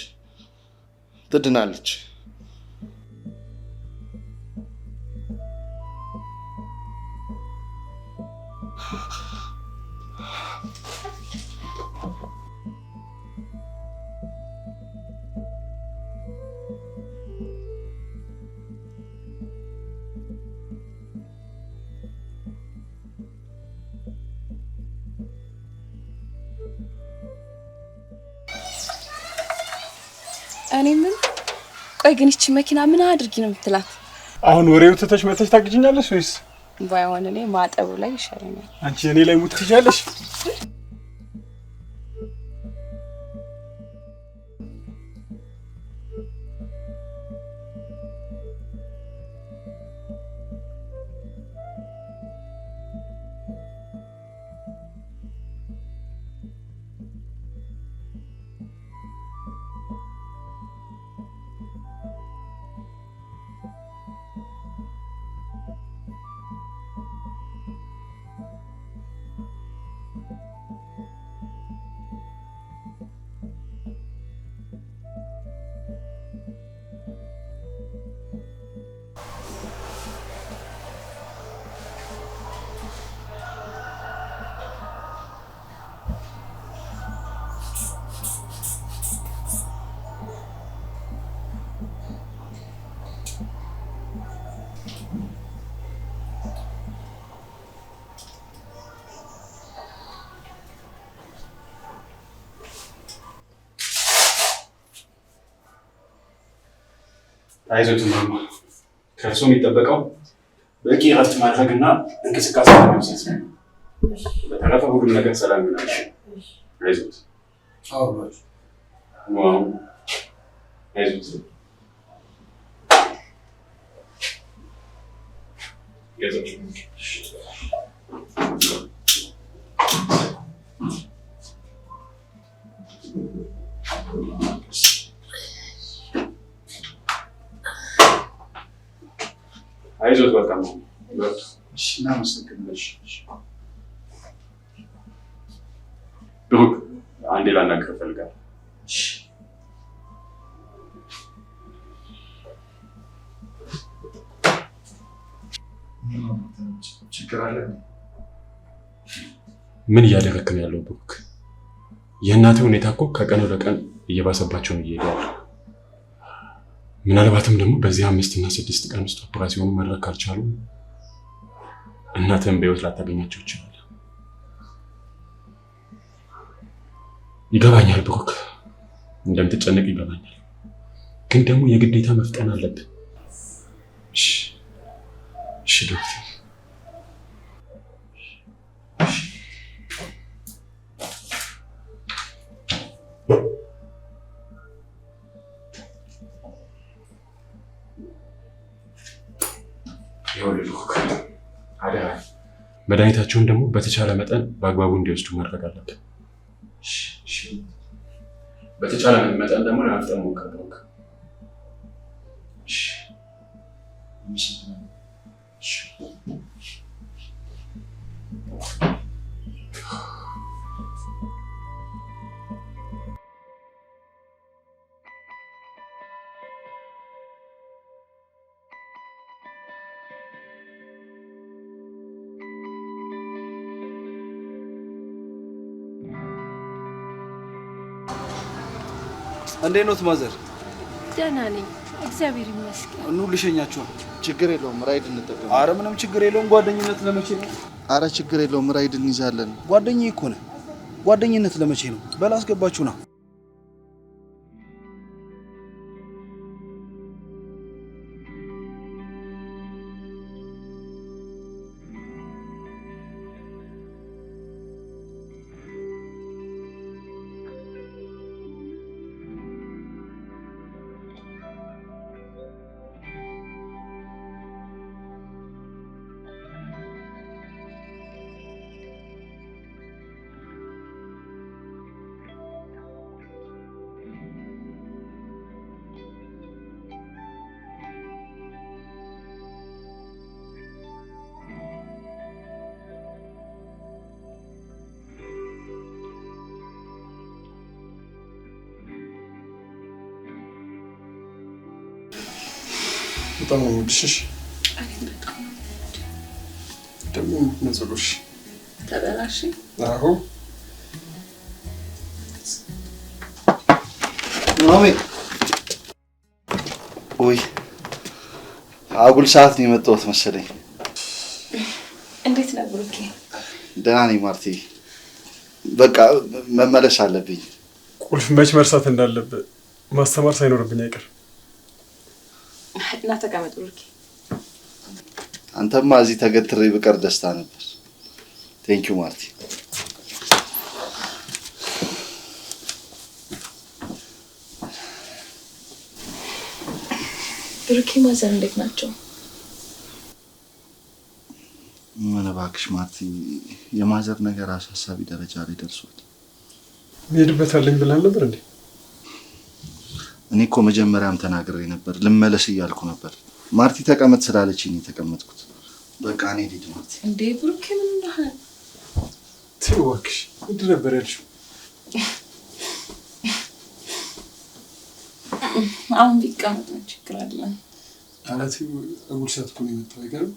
ትድናለች። እኔ ምን ቆይ ግን እቺ መኪና ምን አድርጊ ነው የምትላት? አሁን ወሬው ትተሽ መተሽ ታግጂኛለሽ ወይስ? ባይሆን እኔ ማጠቡ ላይ ይሻለኛል። አንቺ እኔ ላይ ሙት ትይዣለሽ? አይዞት ማማ፣ ከእርሶ የሚጠበቀው በቂ እረፍት ማድረግና እንቅስቃሴ ማብዛት ነው። በተረፈ ሁሉም ነገር ሰላም ይሆናል። አይዞት። ዋው አይዞት። ገዛች አይዞት። በቃ ነው። እሺ እናመሰግናለን። ብሩክ አንዴ ላናግርህ እፈልጋለሁ። ችግር አለ? ምን እያደረክ ነው ያለው ብሩክ? የእናትህ ሁኔታ እኮ ከቀን ወደ ቀን እየባሰባቸው ነው እየሄደ ያለው። ምናልባትም ደግሞ በዚህ 5 እና 6 ቀን ውስጥ ኦፕራሲዮኑ ማድረግ ካልቻሉ እናትህን በህይወት ላታገኛቸው ይችላል። ይገባኛል ብሩክ፣ እንደምትጨነቅ ይገባኛል። ግን ደግሞ የግዴታ መፍጠን አለብን። እሺ ዶክተር። ይኸውልህ ብሩክ፣ አደራ መድኃኒታቸውን ደግሞ በተቻለ መጠን በአግባቡ እንዲወስዱ ማድረግ አለብን። እሺ። በተቻለ መጠን ደግሞ ለመፍጠን ሞክር ብሩክ። እሺ። እንዴት ነው ማዘር? ደህና ነኝ እግዚአብሔር ይመስገን። ኑ ልሸኛችኋል። ችግር የለውም ራይድ እንጠቀም። አረ ምንም ችግር የለውም። ጓደኝነት ለመቼ ነው? አረ ችግር የለውም ራይድ እንይዛለን። ጓደኛዬ እኮ ነህ። ጓደኝነት ለመቼ ነው? በላስገባችሁና በጣም ነው የምወድሽ። ደግሞ ነጽሮሽ ተበላሽ። አዎ ማሚ ወይ አጉል ሰዓት ነው የመጣሁት መሰለኝ። እንዴት ነው ብሩኬ? ደህና ነኝ ማርቲ። በቃ መመለስ አለብኝ። ቁልፍ መች መርሳት እንዳለብህ ማስተማር ሳይኖርብኝ አይቀር። እና ተቀመጥ ብሩኬ። አንተማ እዚህ ተገትሬ ብቀር ደስታ ነበር። ቴንክ ዩ ማርቲ። ብሩኬ ማዘር እንዴት ናቸው? ምን እባክሽ ማርቲ፣ የማዘር ነገር አሳሳቢ ደረጃ ላይ ደርሷል። ሄድበታለኝ ብለህ ነበር እንዴ? እኔ እኮ መጀመሪያም ተናግሬ ነበር፣ ልመለስ እያልኩ ነበር። ማርቲ ተቀመጥ ስላለችኝ ነው የተቀመጥኩት። በቃ እኔ ልሂድ ማርቲ። እንዴ ብሩኬ ምን ነው? ትዋክሽ ምንድን ነበር ያልሽው? አሁን ቢቀመጥ ነው ችግር አለ። አላቲ አጉል ሰዓት እኮ ነው የመጣው አይገርም?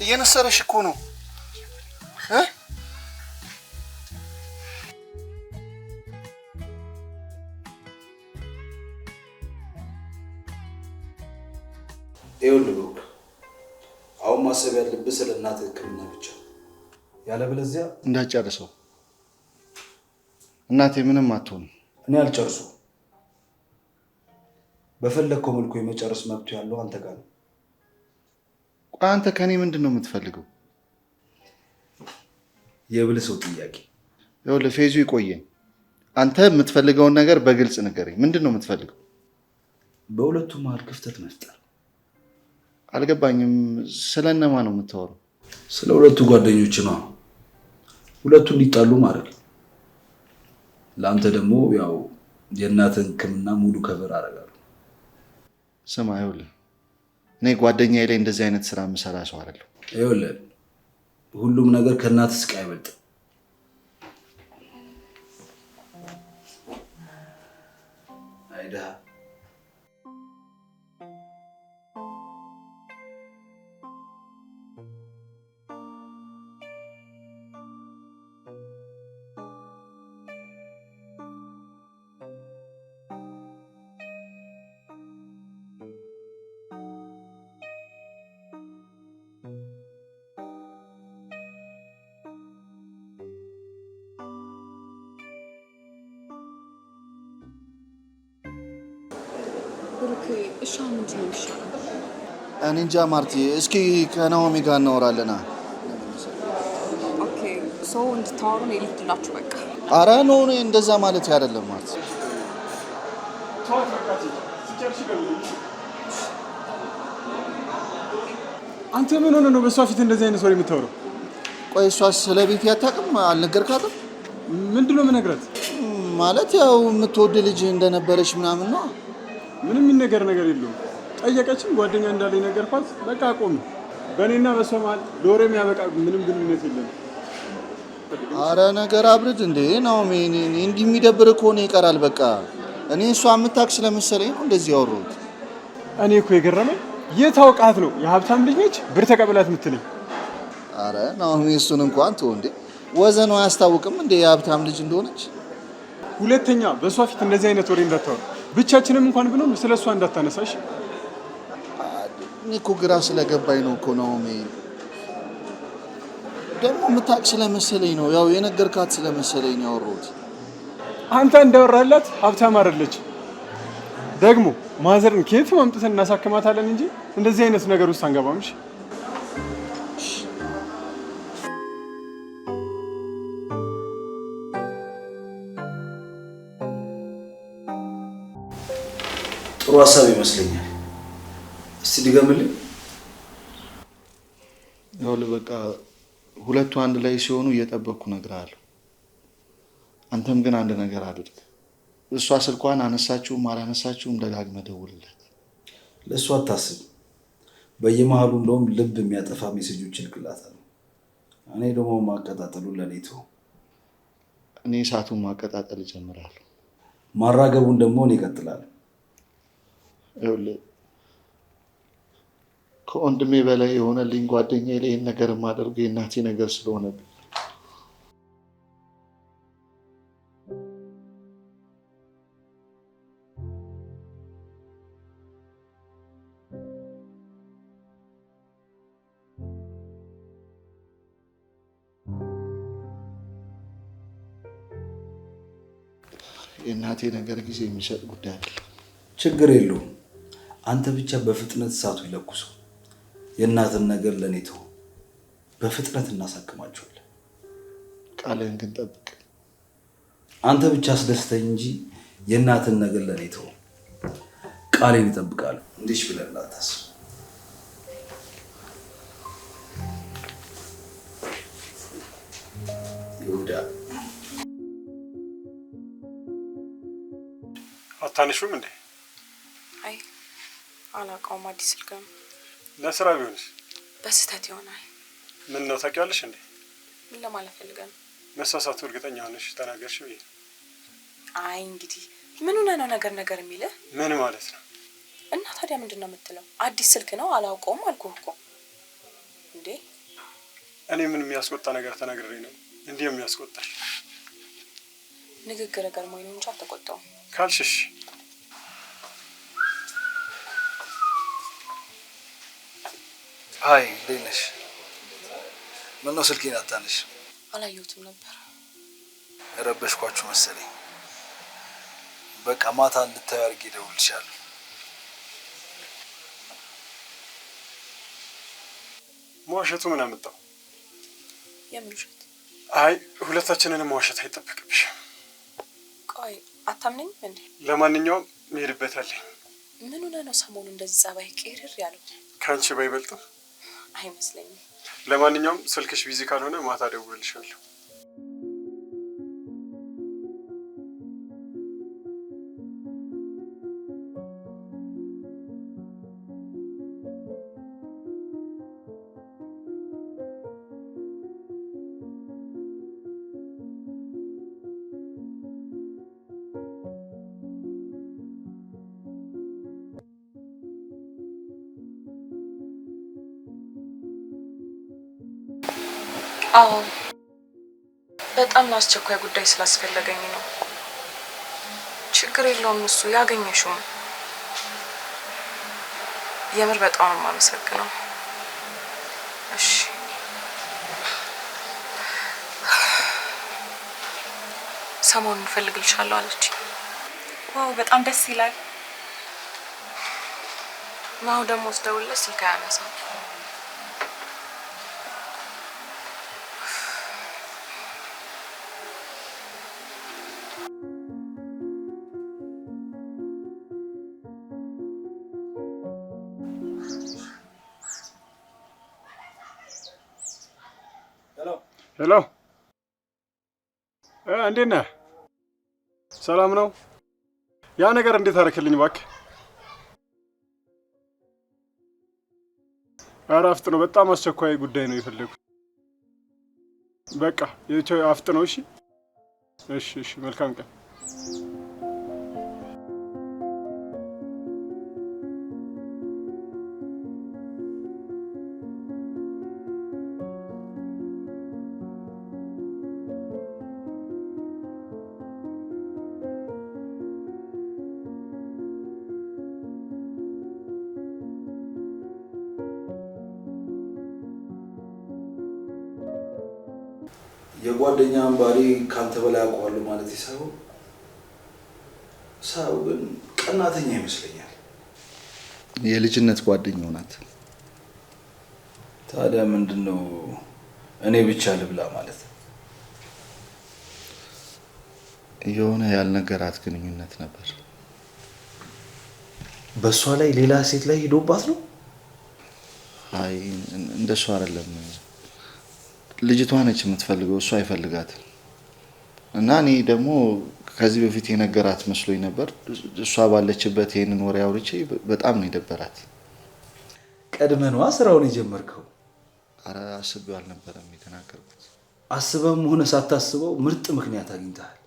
እየነሰረሽ እኮ ነው እ ይኸውልህ ብሩክ፣ አሁን ማሰብ ያለብህ ስለ እናትህ ሕክምና ብቻ። ያለበለዚያ እንዳጨርሰው። እናቴ ምንም አትሆንም። እኔ አልጨርሱ። በፈለግከው መልኩ የመጨረስ መብቱ ያለው አንተ ጋር ነው። ቆይ አንተ ከኔ ምንድን ነው የምትፈልገው? የብል ሰው ጥያቄ። ይኸውልህ ፌዙ ይቆየኝ። አንተ የምትፈልገውን ነገር በግልጽ ንገረኝ። ምንድን ነው የምትፈልገው? በሁለቱ መሀል ክፍተት መፍጠር። አልገባኝም። ስለነማ ነው የምታወራው? ስለ ሁለቱ ጓደኞች ነው። ሁለቱ እንዲጣሉ ማድረግ። ለአንተ ደግሞ ያው የእናትህን ሕክምና ሙሉ ከበር አደርጋለሁ። ስማ ይኸውልህ፣ እኔ ጓደኛዬ ላይ እንደዚህ አይነት ስራ የምሰራ ሰው አይደለሁ። ይኸውልህ ሁሉም ነገር ከእናትህ ስቃይ አይበልጥም። አይዳ እሺ ምን ትይሻለሽ? እኔ እንጃ ማርቲ፣ እስኪ ከናኦሚ ጋር እናወራለና። ኦኬ ሰው እንድታወሩ ነው ልትላችሁ በቃ። አረ ነው እንደዛ ማለት አይደለም ማርቲ። አንተ ምን ሆነ ነው በሷ ፊት እንደዚህ አይነት ወሬ የምታወራው? ቆይ እሷ ስለ ቤት ያታቅም አልነገርካትም? ምንድነው የምነግራት? ማለት ያው የምትወድ ልጅ እንደነበረች ምናምን ነው። ምንም የሚነገር ነገር የለውም። ጠየቀችኝ፣ ጓደኛ እንዳለኝ ነገርኳት። በቃ አቆም። በእኔና በሷ መሀል ለወሬ የሚያበቃ ምንም ግንኙነት የለም። አረ ነገር አብርድ እንዴ ናኦሚ፣ እንዲህ የሚደብር ከሆነ ይቀራል። በቃ እኔ እሷ የምታውቅ ስለመሰለኝ ነው እንደዚህ ያወራሁት። እኔ እኮ የገረመኝ የታውቃት ነው የሀብታም ልጅ ነች ብር ተቀበላት የምትለኝ። አረ ናኦሚ እሱን እንኳን ተው እንዴ፣ ወዘኗ አያስታውቅም እንዴ የሀብታም ልጅ እንደሆነች። ሁለተኛ በሷ ፊት እንደዚህ አይነት ወሬ እንዳታወራ። ብቻችንም እንኳን ብንሆን ስለሷ እንዳታነሳሽ። እኔ እኮ ግራ ስለገባኝ ነው እኮ ናኦሚ። ደግሞ የምታውቅ ስለመሰለኝ ነው ያው የነገርካት ስለመሰለኝ ነው ያወራሁት። አንተ እንዳወራላት ሀብታም አይደለች። ደግሞ ማዘርን ከየት ማምጥተን እናሳክማታለን እንጂ እንደዚህ አይነት ነገር ውስጥ አንገባምሽ። ጥሩ ሀሳብ ይመስለኛል። እስቲ ድገምልኝ። ይኸውልህ በቃ ሁለቱ አንድ ላይ ሲሆኑ እየጠበቅኩ እነግርሃለሁ። አንተም ግን አንድ ነገር አድርግ። እሷ ስልኳን አነሳችሁም አላነሳችሁም ደጋግመህ ደውልለት። ለእሷ አታስብ። በየመሀሉ እንደውም ልብ የሚያጠፋ ሜሴጆች እልክላታለሁ። እኔ ደግሞ ማቀጣጠሉን ለኔ ተው። እኔ እሳቱን ማቀጣጠል እጀምራለሁ። ማራገቡን ደግሞ እኔ እቀጥላለሁ። ይኸውልህ ከወንድሜ በላይ የሆነልኝ ጓደኛዬ ላይ ይህን ነገር የማደርገው የእናቴ ነገር ስለሆነብኝ የእናቴ ነገር ጊዜ የሚሰጥ ጉዳይ አይደለም። ችግር የለውም። አንተ ብቻ በፍጥነት እሳቱ ይለኩሰው። የእናትን ነገር ለኔ ተው። በፍጥነት እናሳክማቸዋለን። ቃልህን ግን ጠብቅ። አንተ ብቻ አስደስተኝ እንጂ የእናትን ነገር ለኔ ተው። ቃሌን ይጠብቃሉ። እንዲሽ ብለን እንዳታስብ። ይሁዳ አታነሹም እንዴ? አይ አላውቀውም። አዲስ ስልክ ነው። ለስራ ቢሆንስ? በስህተት ይሆናል። ምን ነው ታውቂያለሽ እንዴ? ምን ለማለት ፈልገህ ነው? መሳሳቱ እርግጠኛ ሆነሽ ተናገርሽ ብዬ። አይ እንግዲህ ምን ሆነ ነው ነገር የሚልህ? ምን ማለት ነው? እና ታዲያ ምንድን ነው የምትለው? አዲስ ስልክ ነው አላውቀውም አልኩህ እኮ እንዴ። እኔ ምን የሚያስቆጣ ነገር ተናግሬ ነው እንዲህ የሚያስቆጣሽ? ንግግር ገርሞኝ ነው እንጂ አልተቆጣሁም ካልሽሽ። አይ እንዴት ነሽ? ምነው ስልኬን አታነሽ? አላየሁትም ነበር። ረበሽኳችሁ መሰለኝ። በቃ ማታ እንድታዩ አድርጌ እደውልልሻለሁ። መዋሸቱ ምን አመጣው? የምን ውሸት? አይ ሁለታችንንም መዋሸት አይጠበቅብሽም። ቆይ አታምነኝም እንዴ? ለማንኛውም መሄድበታለኝ። ምን ሆነ ነው ሰሞኑን እንደዚህ ጸባይ ቅርር ያለው? ከአንቺ ባይበልጥም አይመስለኝም። ለማንኛውም ስልክሽ ቢዚ ካልሆነ ማታ እደውልልሻለሁ። አዎ በጣም አስቸኳይ ጉዳይ ስላስፈለገኝ ነው። ችግር የለውም እሱ ያገኘሽው። የምር በጣም ነው የማመሰግነው። እሺ ሰሞኑን እፈልግልሻለሁ አለች። ዋው በጣም ደስ ይላል። ማው ደግሞ ወስደውልስ ስልክ አያነሳም። ሄሎ እንዴት ነህ? ሰላም ነው? ያ ነገር እንዴት አደረክልኝ እባክህ? ኧረ አፍጥነው፣ በጣም አስቸኳይ ጉዳይ ነው የፈለጉት። በቃ አፍጥነው። እሺ እሺ እሺ፣ መልካም ቀን። የጓደኛን ባህሪ ካንተ በላይ አውቀዋለሁ ማለት ይሳው ግን ቀናተኛ ይመስለኛል። የልጅነት ጓደኛው ናት። ታዲያ ምንድነው እኔ ብቻ ልብላ ማለት? የሆነ ያልነገራት ግንኙነት ነበር። በሷ ላይ ሌላ ሴት ላይ ሄዶባት ነው? አይ እንደሷ አይደለም። ልጅቷ ነች የምትፈልገው፣ እሷ አይፈልጋትም። እና እኔ ደግሞ ከዚህ በፊት የነገራት መስሎኝ ነበር። እሷ ባለችበት ይሄንን ወሬ አውርቼ በጣም ነው የደበራት። ቀድመኗ ስራውን የጀመርከው? አረ አስቤው አልነበረም የተናገርኩት። አስበም ሆነ ሳታስበው ምርጥ ምክንያት አግኝተሃል።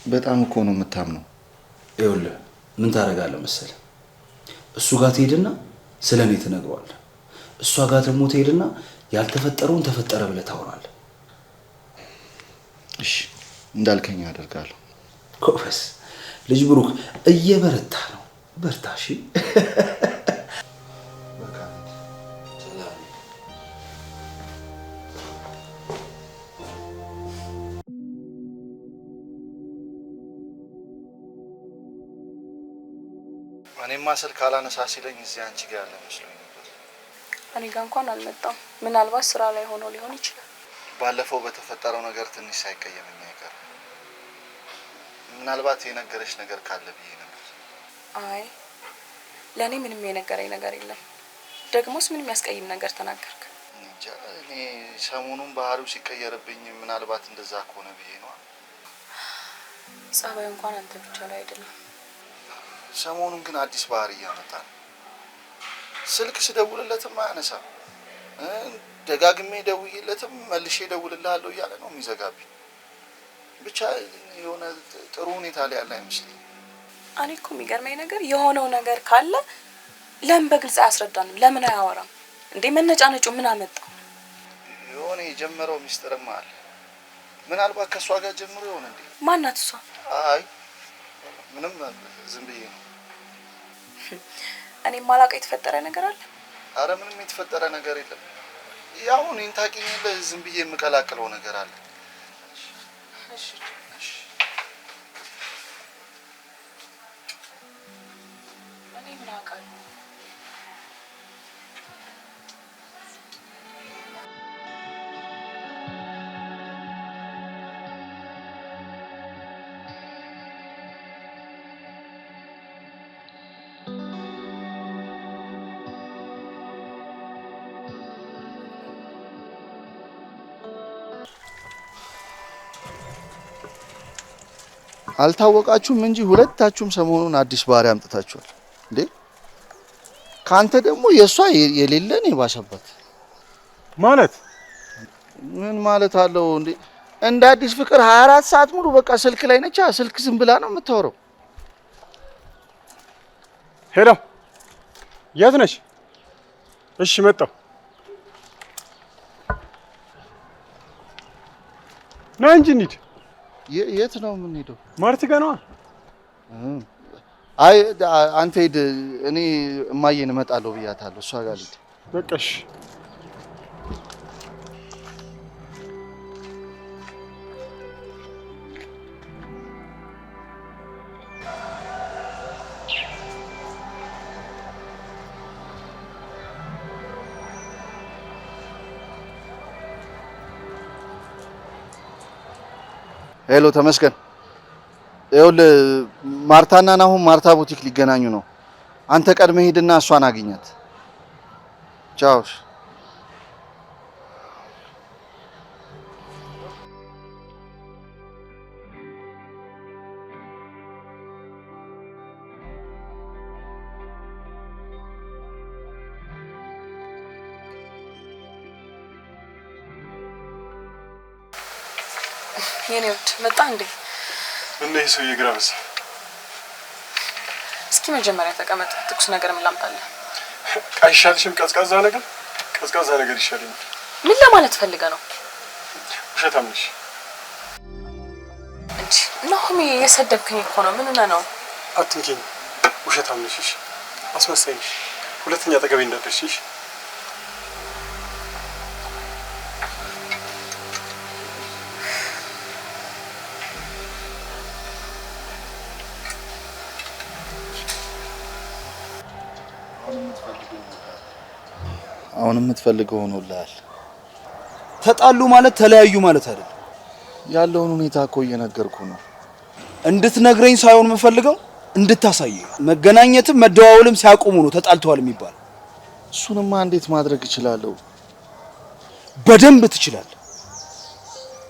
በጣም እኮ ነው የምታምነው። ይኸውልህ ምን ታደርጋለህ መሰለህ? እሱ ጋር ትሄድና ስለኔ ትነግረዋለህ። እሷ ጋር ደግሞ ትሄድና ያልተፈጠረውን ተፈጠረ ብለህ ታወራለህ። እሺ እንዳልከኝ አደርጋለሁ። ኮፈስ ልጅ ብሩክ እየበረታ ነው። በርታ እሺ። እኔማ ስልክ አላነሳ ሲለኝ እዚህ አንቺ ጋር ያለ መስሎኝ ነበር። እኔ ጋር እንኳን አልመጣም። ምናልባት ስራ ላይ ሆኖ ሊሆን ይችላል። ባለፈው በተፈጠረው ነገር ትንሽ ሳይቀየመኝ አይቀርም። ምናልባት የነገረች ነገር ካለ ብዬ ነበር። አይ ለእኔ ምንም የነገረኝ ነገር የለም። ደግሞስ ምንም ያስቀይም ነገር ተናገርክ? እንጃ እኔ ሰሞኑን ባህሪው ሲቀየርብኝ ምናልባት እንደዛ ከሆነ ብዬ ነው። ጸባዩ እንኳን አንተ ብቻ ላይ አይደለም። ሰሞኑን ግን አዲስ ባህሪ እያመጣ ነው። ስልክ ስደውልለትም አያነሳም። ደጋግሜ ደውዬለትም መልሼ ደውልልሃለሁ እያለ ነው የሚዘጋብኝ። ብቻ የሆነ ጥሩ ሁኔታ ላይ ያለ አይመስልም። እኔ እኮ የሚገርመኝ ነገር የሆነው ነገር ካለ ለምን በግልጽ አያስረዳንም? ለምን አያወራም እንዴ? መነጫነጩ ምን አመጣው? የሆነ የጀመረው ሚስጥርም አለ። ምናልባት ከእሷ ጋር ጀምሮ ይሆን እንዴ? ማናት እሷ? አይ ምንም ዝም ብዬ ነው። እኔ ማላውቀው የተፈጠረ ነገር አለ? አረ ምንም የተፈጠረ ነገር የለም። ያው እኔን ታውቂኛለህ፣ ዝም ብዬ የምቀላቅለው ነገር አለ። እሺ እሺ እኔ ምን አውቃለሁ? አልታወቃችሁም እንጂ ሁለታችሁም ሰሞኑን አዲስ ባህሪ አምጥታችኋል እንዴ? ካንተ ደግሞ የሷ የሌለን የባሰበት ማለት ምን ማለት አለው እንዴ? እንደ አዲስ ፍቅር 24 ሰዓት ሙሉ በቃ ስልክ ላይ ነች። ስልክ ዝም ብላ ነው የምታወራው። ሄሎ የት ነሽ? እሺ መጣሁ። ና እንጂ እንሂድ። የት ነው የምንሄደው? ማርቲ ጋር ነዋ። አይ አንተ ሂድ፣ እኔ እማዬን እመጣለሁ ብያታለሁ። እሷ ጋር ልሂድ። በቃ እሺ። ሄሎ ተመስገን፣ ይኸውልህ ማርታና ናሁም ማርታ ቡቲክ ሊገናኙ ነው። አንተ ቀድመህ ሂድና እሷን አግኛት። ቻው። የኔ ውድ መጣ እንዴ? ምን ነው ሰው ይግራብስ? እስኪ መጀመሪያ ተቀመጥ፣ ትኩስ ነገር ምን ላምጣልህ? አይሻልሽም? ቀዝቃዛ ነገር ይሻለኛል። ምን ለማለት ፈልገ ነው? ውሸታም ነሽ እንጂ ናሆሚ፣ የሰደብከኝ እኮ ነው። ምን ነው? አትንኪኝ። ውሸታም ነሽ። እሺ፣ አስመሳይ ነሽ። ሁለተኛ አጠገቤ እንዳትደርሺ። እሺ? አሁን የምትፈልገው ሆኖልሃል። ተጣሉ ማለት ተለያዩ ማለት አይደለም። ያለውን ሁኔታ እኮ እየነገርኩ ነው። እንድትነግረኝ ሳይሆን የምፈልገው እንድታሳየኝ። መገናኘትም መደዋወልም ሲያቆሙ ነው ተጣልተዋል የሚባል። እሱንማ እንዴት ማድረግ እችላለሁ? በደንብ ትችላለህ።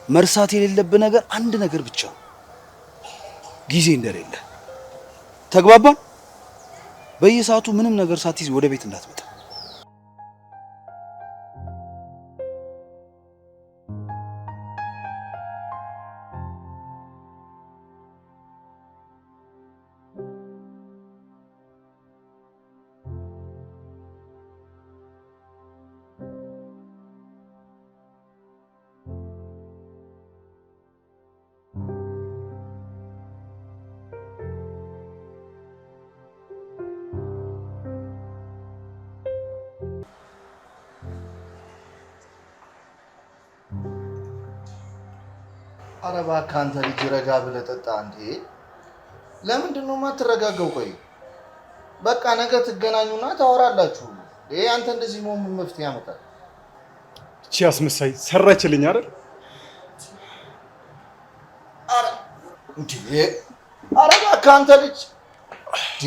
መርሳት የሌለብህ ነገር አንድ ነገር ብቻ፣ ጊዜ እንደሌለ። ተግባባን? በየሰዓቱ ምንም ነገር ሳትይዝ ወደ ቤት እንዳትመጣ። ኧረ እባክህ አንተ ልጅ ረጋ ብለህ ጠጣ እንዴ! ለምንድን ነው የማትረጋጋው? ቆይ በቃ ነገ ትገናኙና ታወራላችሁ። አንተ እንደዚህ መሆን ምን መፍትሄ ያመጣል? እቺ አስመሳይ ሰራችልኝ አይደል? ኧረ እንዴ! ኧረ እባክህ አንተ ልጅ እንዴ!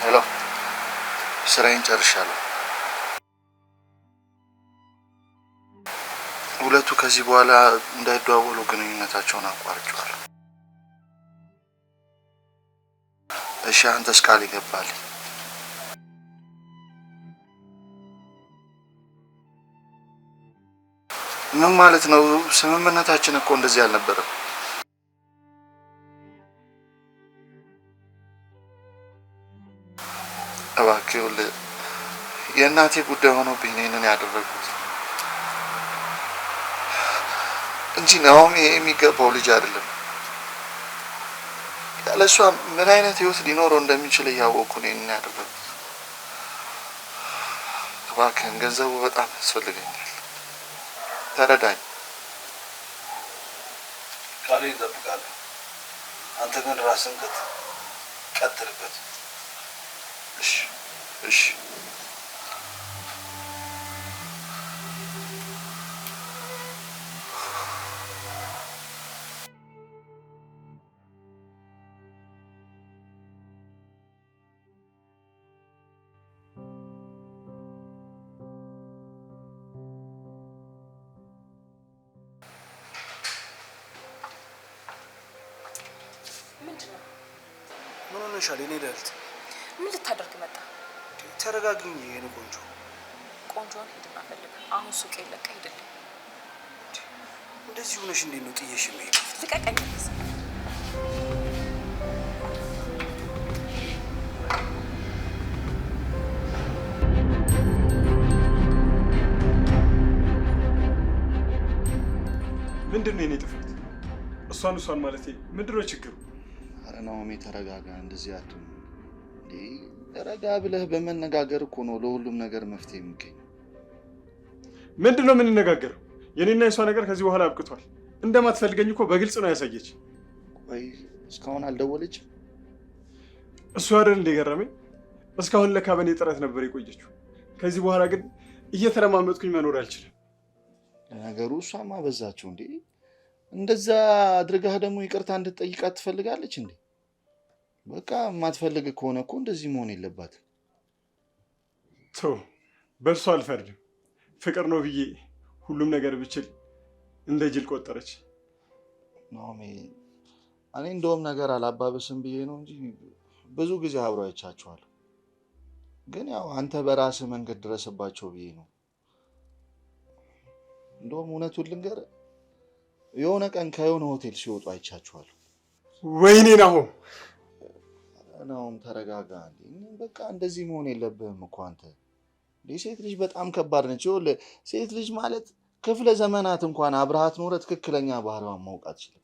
ሄሎ፣ ስራዬን ጨርሻለሁ። ሁለቱ ከዚህ በኋላ እንዳይደዋወሉ ግንኙነታቸውን አቋርጬዋለሁ። እሺ፣ አንተስ ቃል ይገባል? ምን ማለት ነው? ስምምነታችን እኮ እንደዚህ አልነበረም። እባክህ ይኸውልህ፣ የእናቴ ጉዳይ ሆኖብኝ ነው ይሄንን ያደረኩት እንጂ ናሆም የሚገባው ልጅ አይደለም። ያለሷ ምን አይነት ህይወት ሊኖረው እንደሚችል እያወቅኩ ነው ይሄንን ያደረኩት። እባክህን፣ ገንዘቡ በጣም ያስፈልገኛል፣ ተረዳኝ። ቃሌን እጠብቃለሁ። አንተ ግን ራስን ቀጥልበት። እሺ እሺ። ምን ሆነሻል? የኔ ልዕልት፣ ምን ልታደርግ መጣ? ተረጋግኝ የኔ ቆንጆ። ቆንጆን ሂድና ፈልግ። አሁን ሱቅ የለቀ ሂድልኝ። እንደዚህ ሆነሽ እንዴት ነው ጥየሽ የምሄድ? ልቀቀኝ። ምንድነው የኔ ጥፋት? እሷን ማለቴ ምንድነው ችግሩ? ኧረ ናኦሚ ተረጋጋ፣ እንደዚህ አትሁን እንዴ። ረጋ ብለህ በመነጋገር እኮ ነው ለሁሉም ነገር መፍትሄ የሚገኝ። ምንድነው የምንነጋገረው? የኔና የሷ ነገር ከዚህ በኋላ አብቅቷል። እንደማትፈልገኝ እኮ በግልጽ ነው ያሳየች። ቆይ እስካሁን አልደወለችም? እሱ አይደል እንደገረመኝ። እስካሁን ለካ በኔ ጥረት ነበር የቆየችው። ከዚህ በኋላ ግን እየተለማመጥኩኝ መኖር አልችልም። ለነገሩ እሷማ በዛችው እንዴ። እንደዛ አድርጋህ ደግሞ ይቅርታ እንድትጠይቃት ትፈልጋለች እንዴ? በቃ የማትፈልግ ከሆነ እኮ እንደዚህ መሆን የለባትም። ተው፣ በእርሷ አልፈርድም። ፍቅር ነው ብዬ ሁሉም ነገር ብችል እንደ ጅል ቆጠረች። ናኦሚ፣ እኔ እንደውም ነገር አላባብስም ብዬ ነው እንጂ ብዙ ጊዜ አብረው አይቻቸዋለሁ። ግን ያው አንተ በራስህ መንገድ ድረስባቸው ብዬ ነው። እንደውም እውነቱን ልንገርህ፣ የሆነ ቀን ከሆነ ሆቴል ሲወጡ አይቻቸዋለሁ። ወይኔ ናሆም ተረጋጋ። በቃ እንደዚህ መሆን የለብህም እኮ አንተ። ሴት ልጅ በጣም ከባድ ነች። ይኸውልህ ሴት ልጅ ማለት ክፍለ ዘመናት እንኳን አብረሃት ኖረ ትክክለኛ ባህሪዋን ማወቅ አትችልም።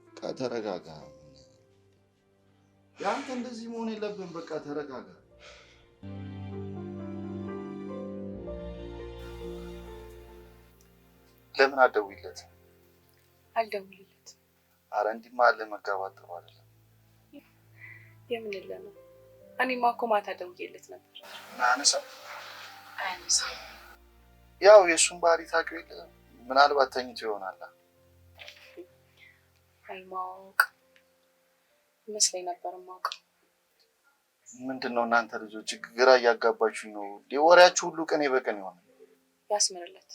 በቃ ተረጋጋ። ያንተ እንደዚህ መሆን የለብህም። በቃ ተረጋጋ። ለምን አትደውይለት? አልደውልለት። አረ እንዲህማ አለ መጋባት ጥሩ አይደለም። የምን ነው? እኔማ እኮ ማታ ደውዬለት ነበር። አያነሳም። ያው የእሱን ባህሪ ታውቂው የለ። ምናልባት ተኝቶ ይሆናል። ማወቅ ይመስለኝ ነበር። ማወቅ ምንድን ነው እናንተ ልጆች ግራ እያጋባችሁኝ ነው። ወሬያችሁ ሁሉ ቅኔ በቅኔ ይሆናል። ያስምርለት።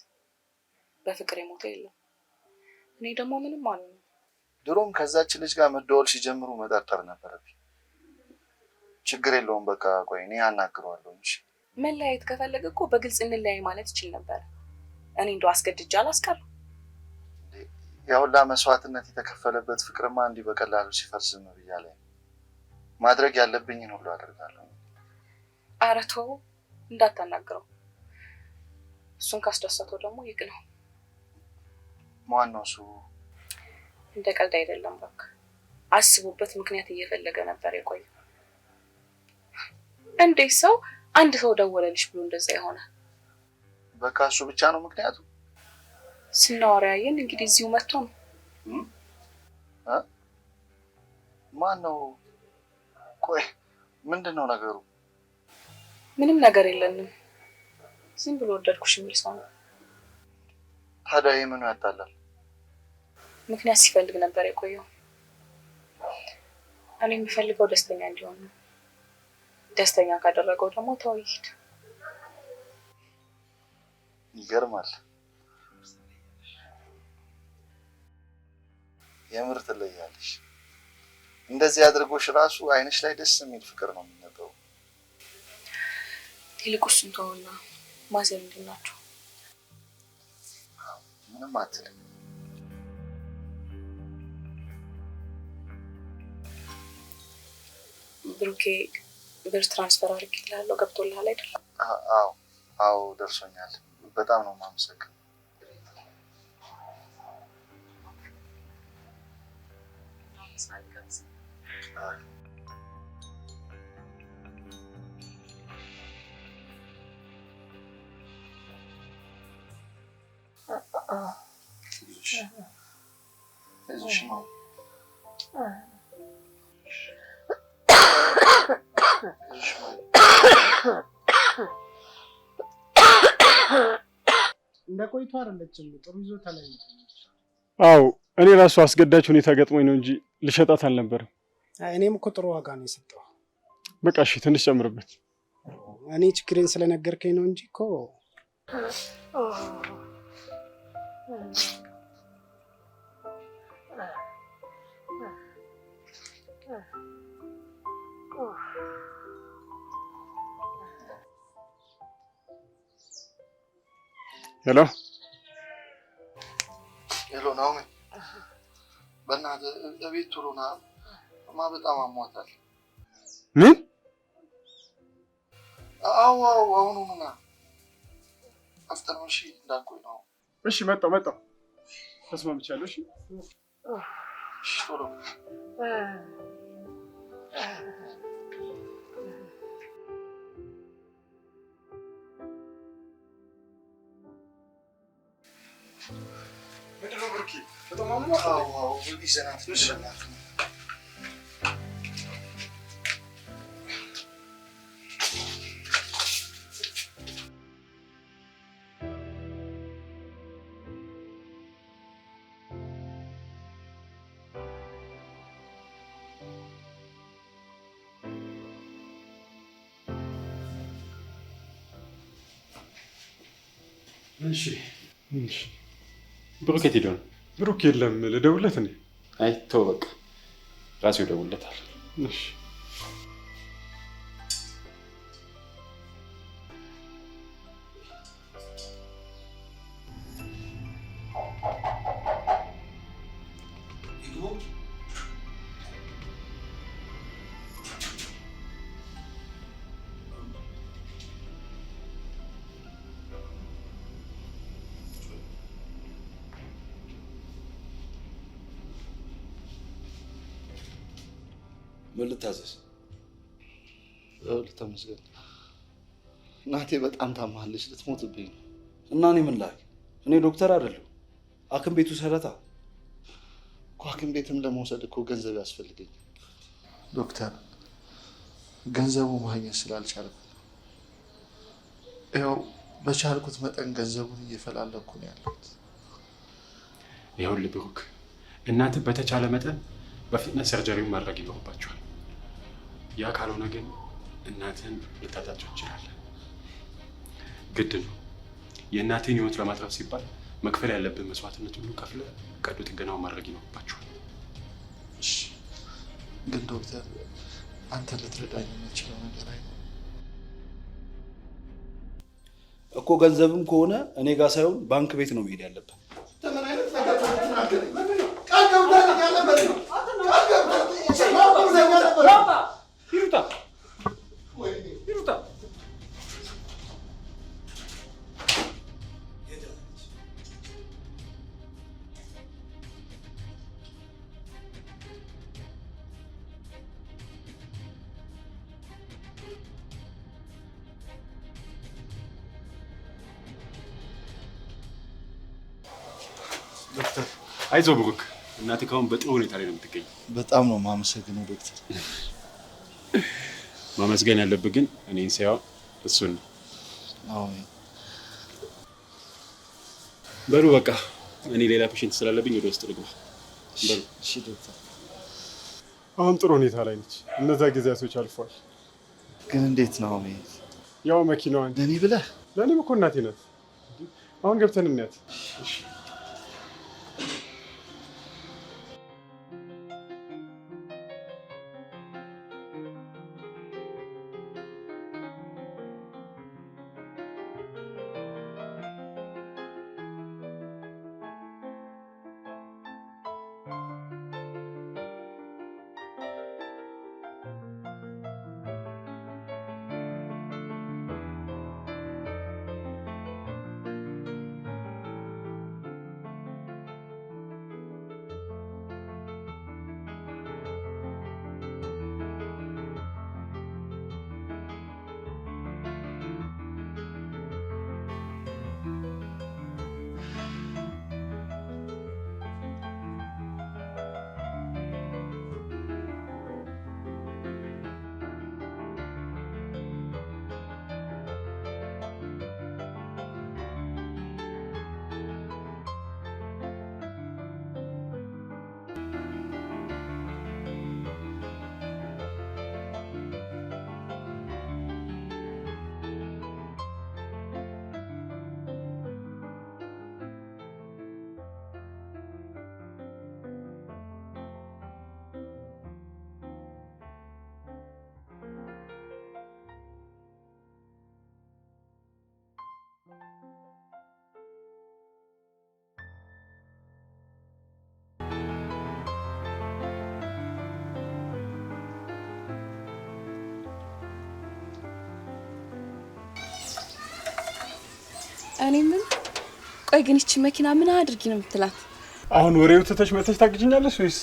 በፍቅር የሞተ የለም። እኔ ደግሞ ምንም አልሆነም። ድሮም ከዛች ልጅ ጋር መደወል ሲጀምሩ መጠርጠር ነበረብኝ። ችግር የለውም በቃ ቆይ እኔ አናግረዋለሁ እንጂ። መለያየት ከፈለገ እኮ በግልጽ እንለያይ ማለት ይችል ነበር። እኔ እንደው አስገድጄ አላስቀርም። ያውላ መስዋዕትነት የተከፈለበት ፍቅርማ እንዲህ በቀላሉ ሲፈርስ ዝም ብያለሁ። ማድረግ ያለብኝን ሁሉ አደርጋለሁ። ኧረ ተው እንዳታናግረው። እሱን ካስደሰተው ደግሞ ይቅናው። ማን ነው እሱ? እንደ ቀልድ አይደለም በቃ አስቡበት። ምክንያት እየፈለገ ነበር የቆየው። እንዴት ሰው አንድ ሰው ደወለልሽ ብሎ እንደዛ ይሆናል? በቃ እሱ ብቻ ነው ምክንያቱ? ስናወራ ያየን እንግዲህ እዚሁ መጥቶ ነው። ማን ነው? ቆይ ምንድነው ነገሩ? ምንም ነገር የለንም። ዝም ብሎ ወደድኩሽ የሚል ሰው ነው። ታዲያ የምኑ ያጣላል? ምክንያት ሲፈልግ ነበር የቆየው። እኔ የሚፈልገው ደስተኛ እንዲሆን ነው። ደስተኛ ካደረገው ደግሞ ተው ይሄድ። ይገርማል። የምር ትለያለሽ። እንደዚህ አድርጎሽ ራሱ አይንሽ ላይ ደስ የሚል ፍቅር ነው የሚነበረው። ይልቁስ እንተውና ማዘር እንዴት ናቸው? ምንም አትልም። ብሩኬ ብር ትራንስፈር አድርጌልሃለሁ። ገብቶልሃል አይደል? አዎ ደርሶኛል። በጣም ነው የማመሰግነው። እንደ ቆይቶ አይደለችም። ጥሩ ይዞታ ላይ ነው። አዎ እኔ ራሱ አስገዳጅ ሁኔታ ገጥሞኝ ነው እንጂ ልሸጣት አልነበረም። እኔም እኮ ጥሩ ዋጋ ነው የሰጠው። በቃ እሺ ትንሽ ጨምርበት። እኔ ችግሬን ስለነገርከኝ ነው እንጂ እኮ ሄሎ ናኦሚ፣ በእናትህ እቤት ቶሎ ና። እማ በጣም አሟታል። ምን? አዎ አሁኑኑ ና። አፍጥነው እሺ። እንዳልኩኝ ነው። እሺ መጣሁ። ተስማምቻለሁ። እሺ ቶሎ ምንድን ነው ብሩኬ? ተጠማሙ? አዎ ይዘናት ይዘናት እሺ ብሩክ የት ሄዶ ነው? ብሩክ የለም። ልደውልለት እኔ? አይ ተው በቃ ራሴው እደውልለታለሁ። እሺ ምን ልታዘዝ? ተመስገን። እናቴ በጣም ታማለች፣ ልትሞትብኝ ነው። እና እኔ ምን ላድርግ? እኔ ዶክተር አይደለሁ። ሐኪም ቤቱ ሰረታ እኮ ሐኪም ቤትም ለመውሰድ እኮ ገንዘብ ያስፈልገኛል ዶክተር። ገንዘቡ ማግኘት ስላልቻልኩ ያው በቻልኩት መጠን ገንዘቡን እየፈላለኩ ነው ያለሁት። ይኸውልህ ብሩክ፣ እናትህ በተቻለ መጠን በፍጥነት ሰርጀሪውን ማድረግ ይኖርባቸዋል። ያ ካልሆነ ግን እናትህን ልታጣቸው ትችላለህ። ግድ ነው። የእናትህን ህይወት ለማትረፍ ሲባል መክፈል ያለብን መስዋዕትነት ሁሉ ከፍለህ ቀዶ ጥገናውን ማድረግ ይኖርባቸዋል። እሺ፣ ግን ዶክተር አንተ ልትረዳኝ የምችለው ነገር አይኖርም እኮ። ገንዘብም ከሆነ እኔ ጋር ሳይሆን ባንክ ቤት ነው መሄድ ያለብን። ምን አይነት ነገር ተናገረኝ? ቃል ገብተህ ያለበት ነው። ዶክተር አይዞህ ብሩክ፣ እናትህ ካሁን በጥሩ ሁኔታ ላይ ነው የምትገኘው። በጣም ነው የማመሰግነው ዶክተር። ማመስገን ያለብህ ግን እኔን ሳይሆን እሱን ነው። አዎ በሉ በቃ እኔ ሌላ ፔሽንት ስላለብኝ ወደ ውስጥ ልግባ። በሉ። እሺ ዶክተር። አሁን ጥሩ ሁኔታ ላይ ነች። እነዛ ጊዜያቶች አልፈዋል። ግን እንዴት ነው ያው መኪናዋን ለኔ ብለህ? ለኔም እኮ እናቴ ናት። አሁን ገብተን እናያት። እሺ እኔ ምን ቆይ ግን እቺ መኪና ምን አድርጊ ነው የምትላት? አሁን ወሬው ትተሽ መተሽ ታግጅኛለሽ ወይስ?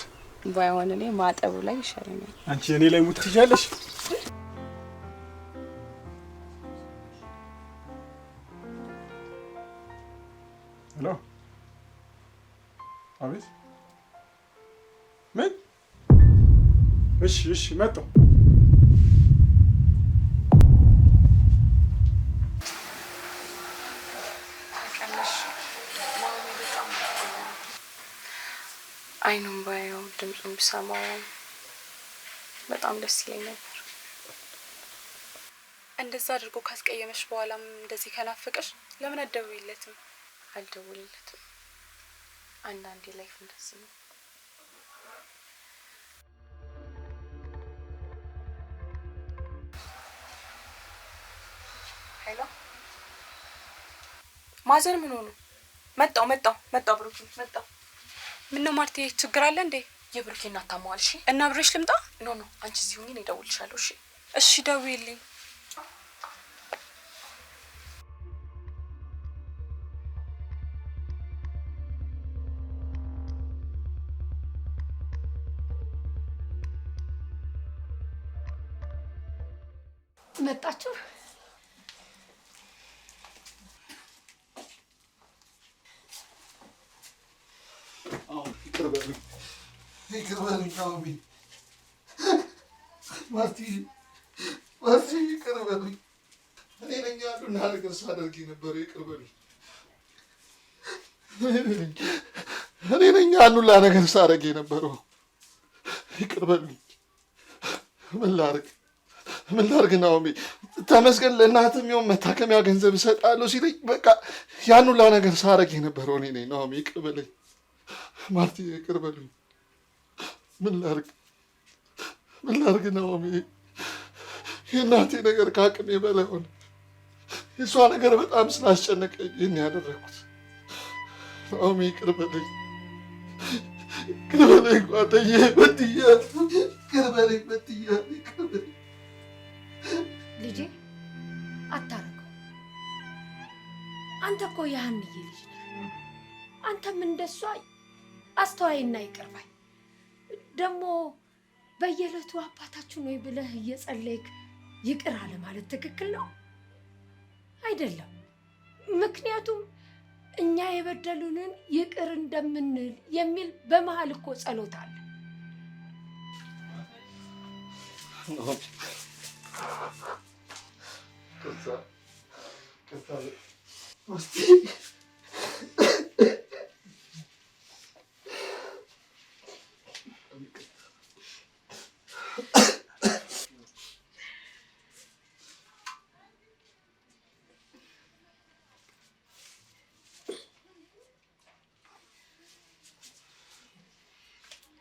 ባይሆን እኔ ማጠቡ ላይ ይሻለኛል። አንቺ እኔ ላይ ሙት ትይዣለሽ? ሄሎ፣ አቤት። ምን? እሺ መጣሁ። አይኑን ባየው ድምፁን ብሰማው በጣም ደስ ይለኝ ነበር። እንደዛ አድርጎ ካስቀየመሽ በኋላም እንደዚህ ከናፈቀሽ ለምን አትደውይለትም? አልደውልለትም። አንዳንዴ ላይፍ እንደዚህ ነው። ሄሎ ማዘር ምን ሆኑ? መጣው ብሩክ መጣው። ምን ነው ማርቴ ችግር አለ እንዴ? የብሩኬ እናት ታሟል። እሺ እና ብሬሽ ልምጣ? ኖ አንቺ እዚህ ሁኚ፣ እኔ እደውልልሻለሁ። እሺ እሺ ደውይልኝ። መጣችሁ? ይቅር በሉኝ ናኦሚ። ማርቲ ይቅር በሉኝ። እኔ ነኝ ያሉና ነገር ሳደርግ የነበረ። ይቅር በሉኝ። እኔ ነኝ ያሉላ ነገር ሳደርግ የነበረው። ይቅር በሉኝ። ምን ላድርግ ናኦሚ? ተመስገን ለእናትህ የሚሆን መታከሚያ ገንዘብ እሰጣለሁ ሲለኝ በቃ ያን ሁላ ነገር ሳደርግ የነበረው እኔ ነኝ ናኦሚ። ይቅር በለኝ ማርቲ፣ ይቅር በሉኝ። ምን ላድርግ ናኦሚ? የእናቴ ነገር ከአቅሜ በላይ ሆነ። የእሷ ነገር በጣም ስላስጨነቀኝ ይህን ያደረግኩት። ናኦሚ ይቅር በለኝ ጓደኛዬ፣ በድያለሁ። ይቅር በለኝ ልጄ። አታረገው። አንተ እኮ የሀንዬ ልጅ ነህ። አንተም እንደሷ አስተዋይና ይቅር ባይ። ደግሞ በየዕለቱ አባታችሁ ነው ብለህ እየጸለይክ ይቅር አለ ማለት ትክክል ነው አይደለም? ምክንያቱም እኛ የበደሉንን ይቅር እንደምንል የሚል በመሀል እኮ ጸሎት አለ።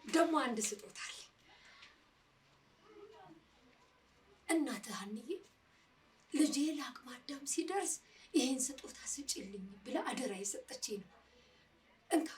ደግሞ አንድ ስጦታ አለ። እናትህ ሀንዬ ልጄ ለአቅመ አዳም ሲደርስ ይሄን ስጦታ ስጪልኝ ብላ አደራ የሰጠችኝ ነው። እንካ።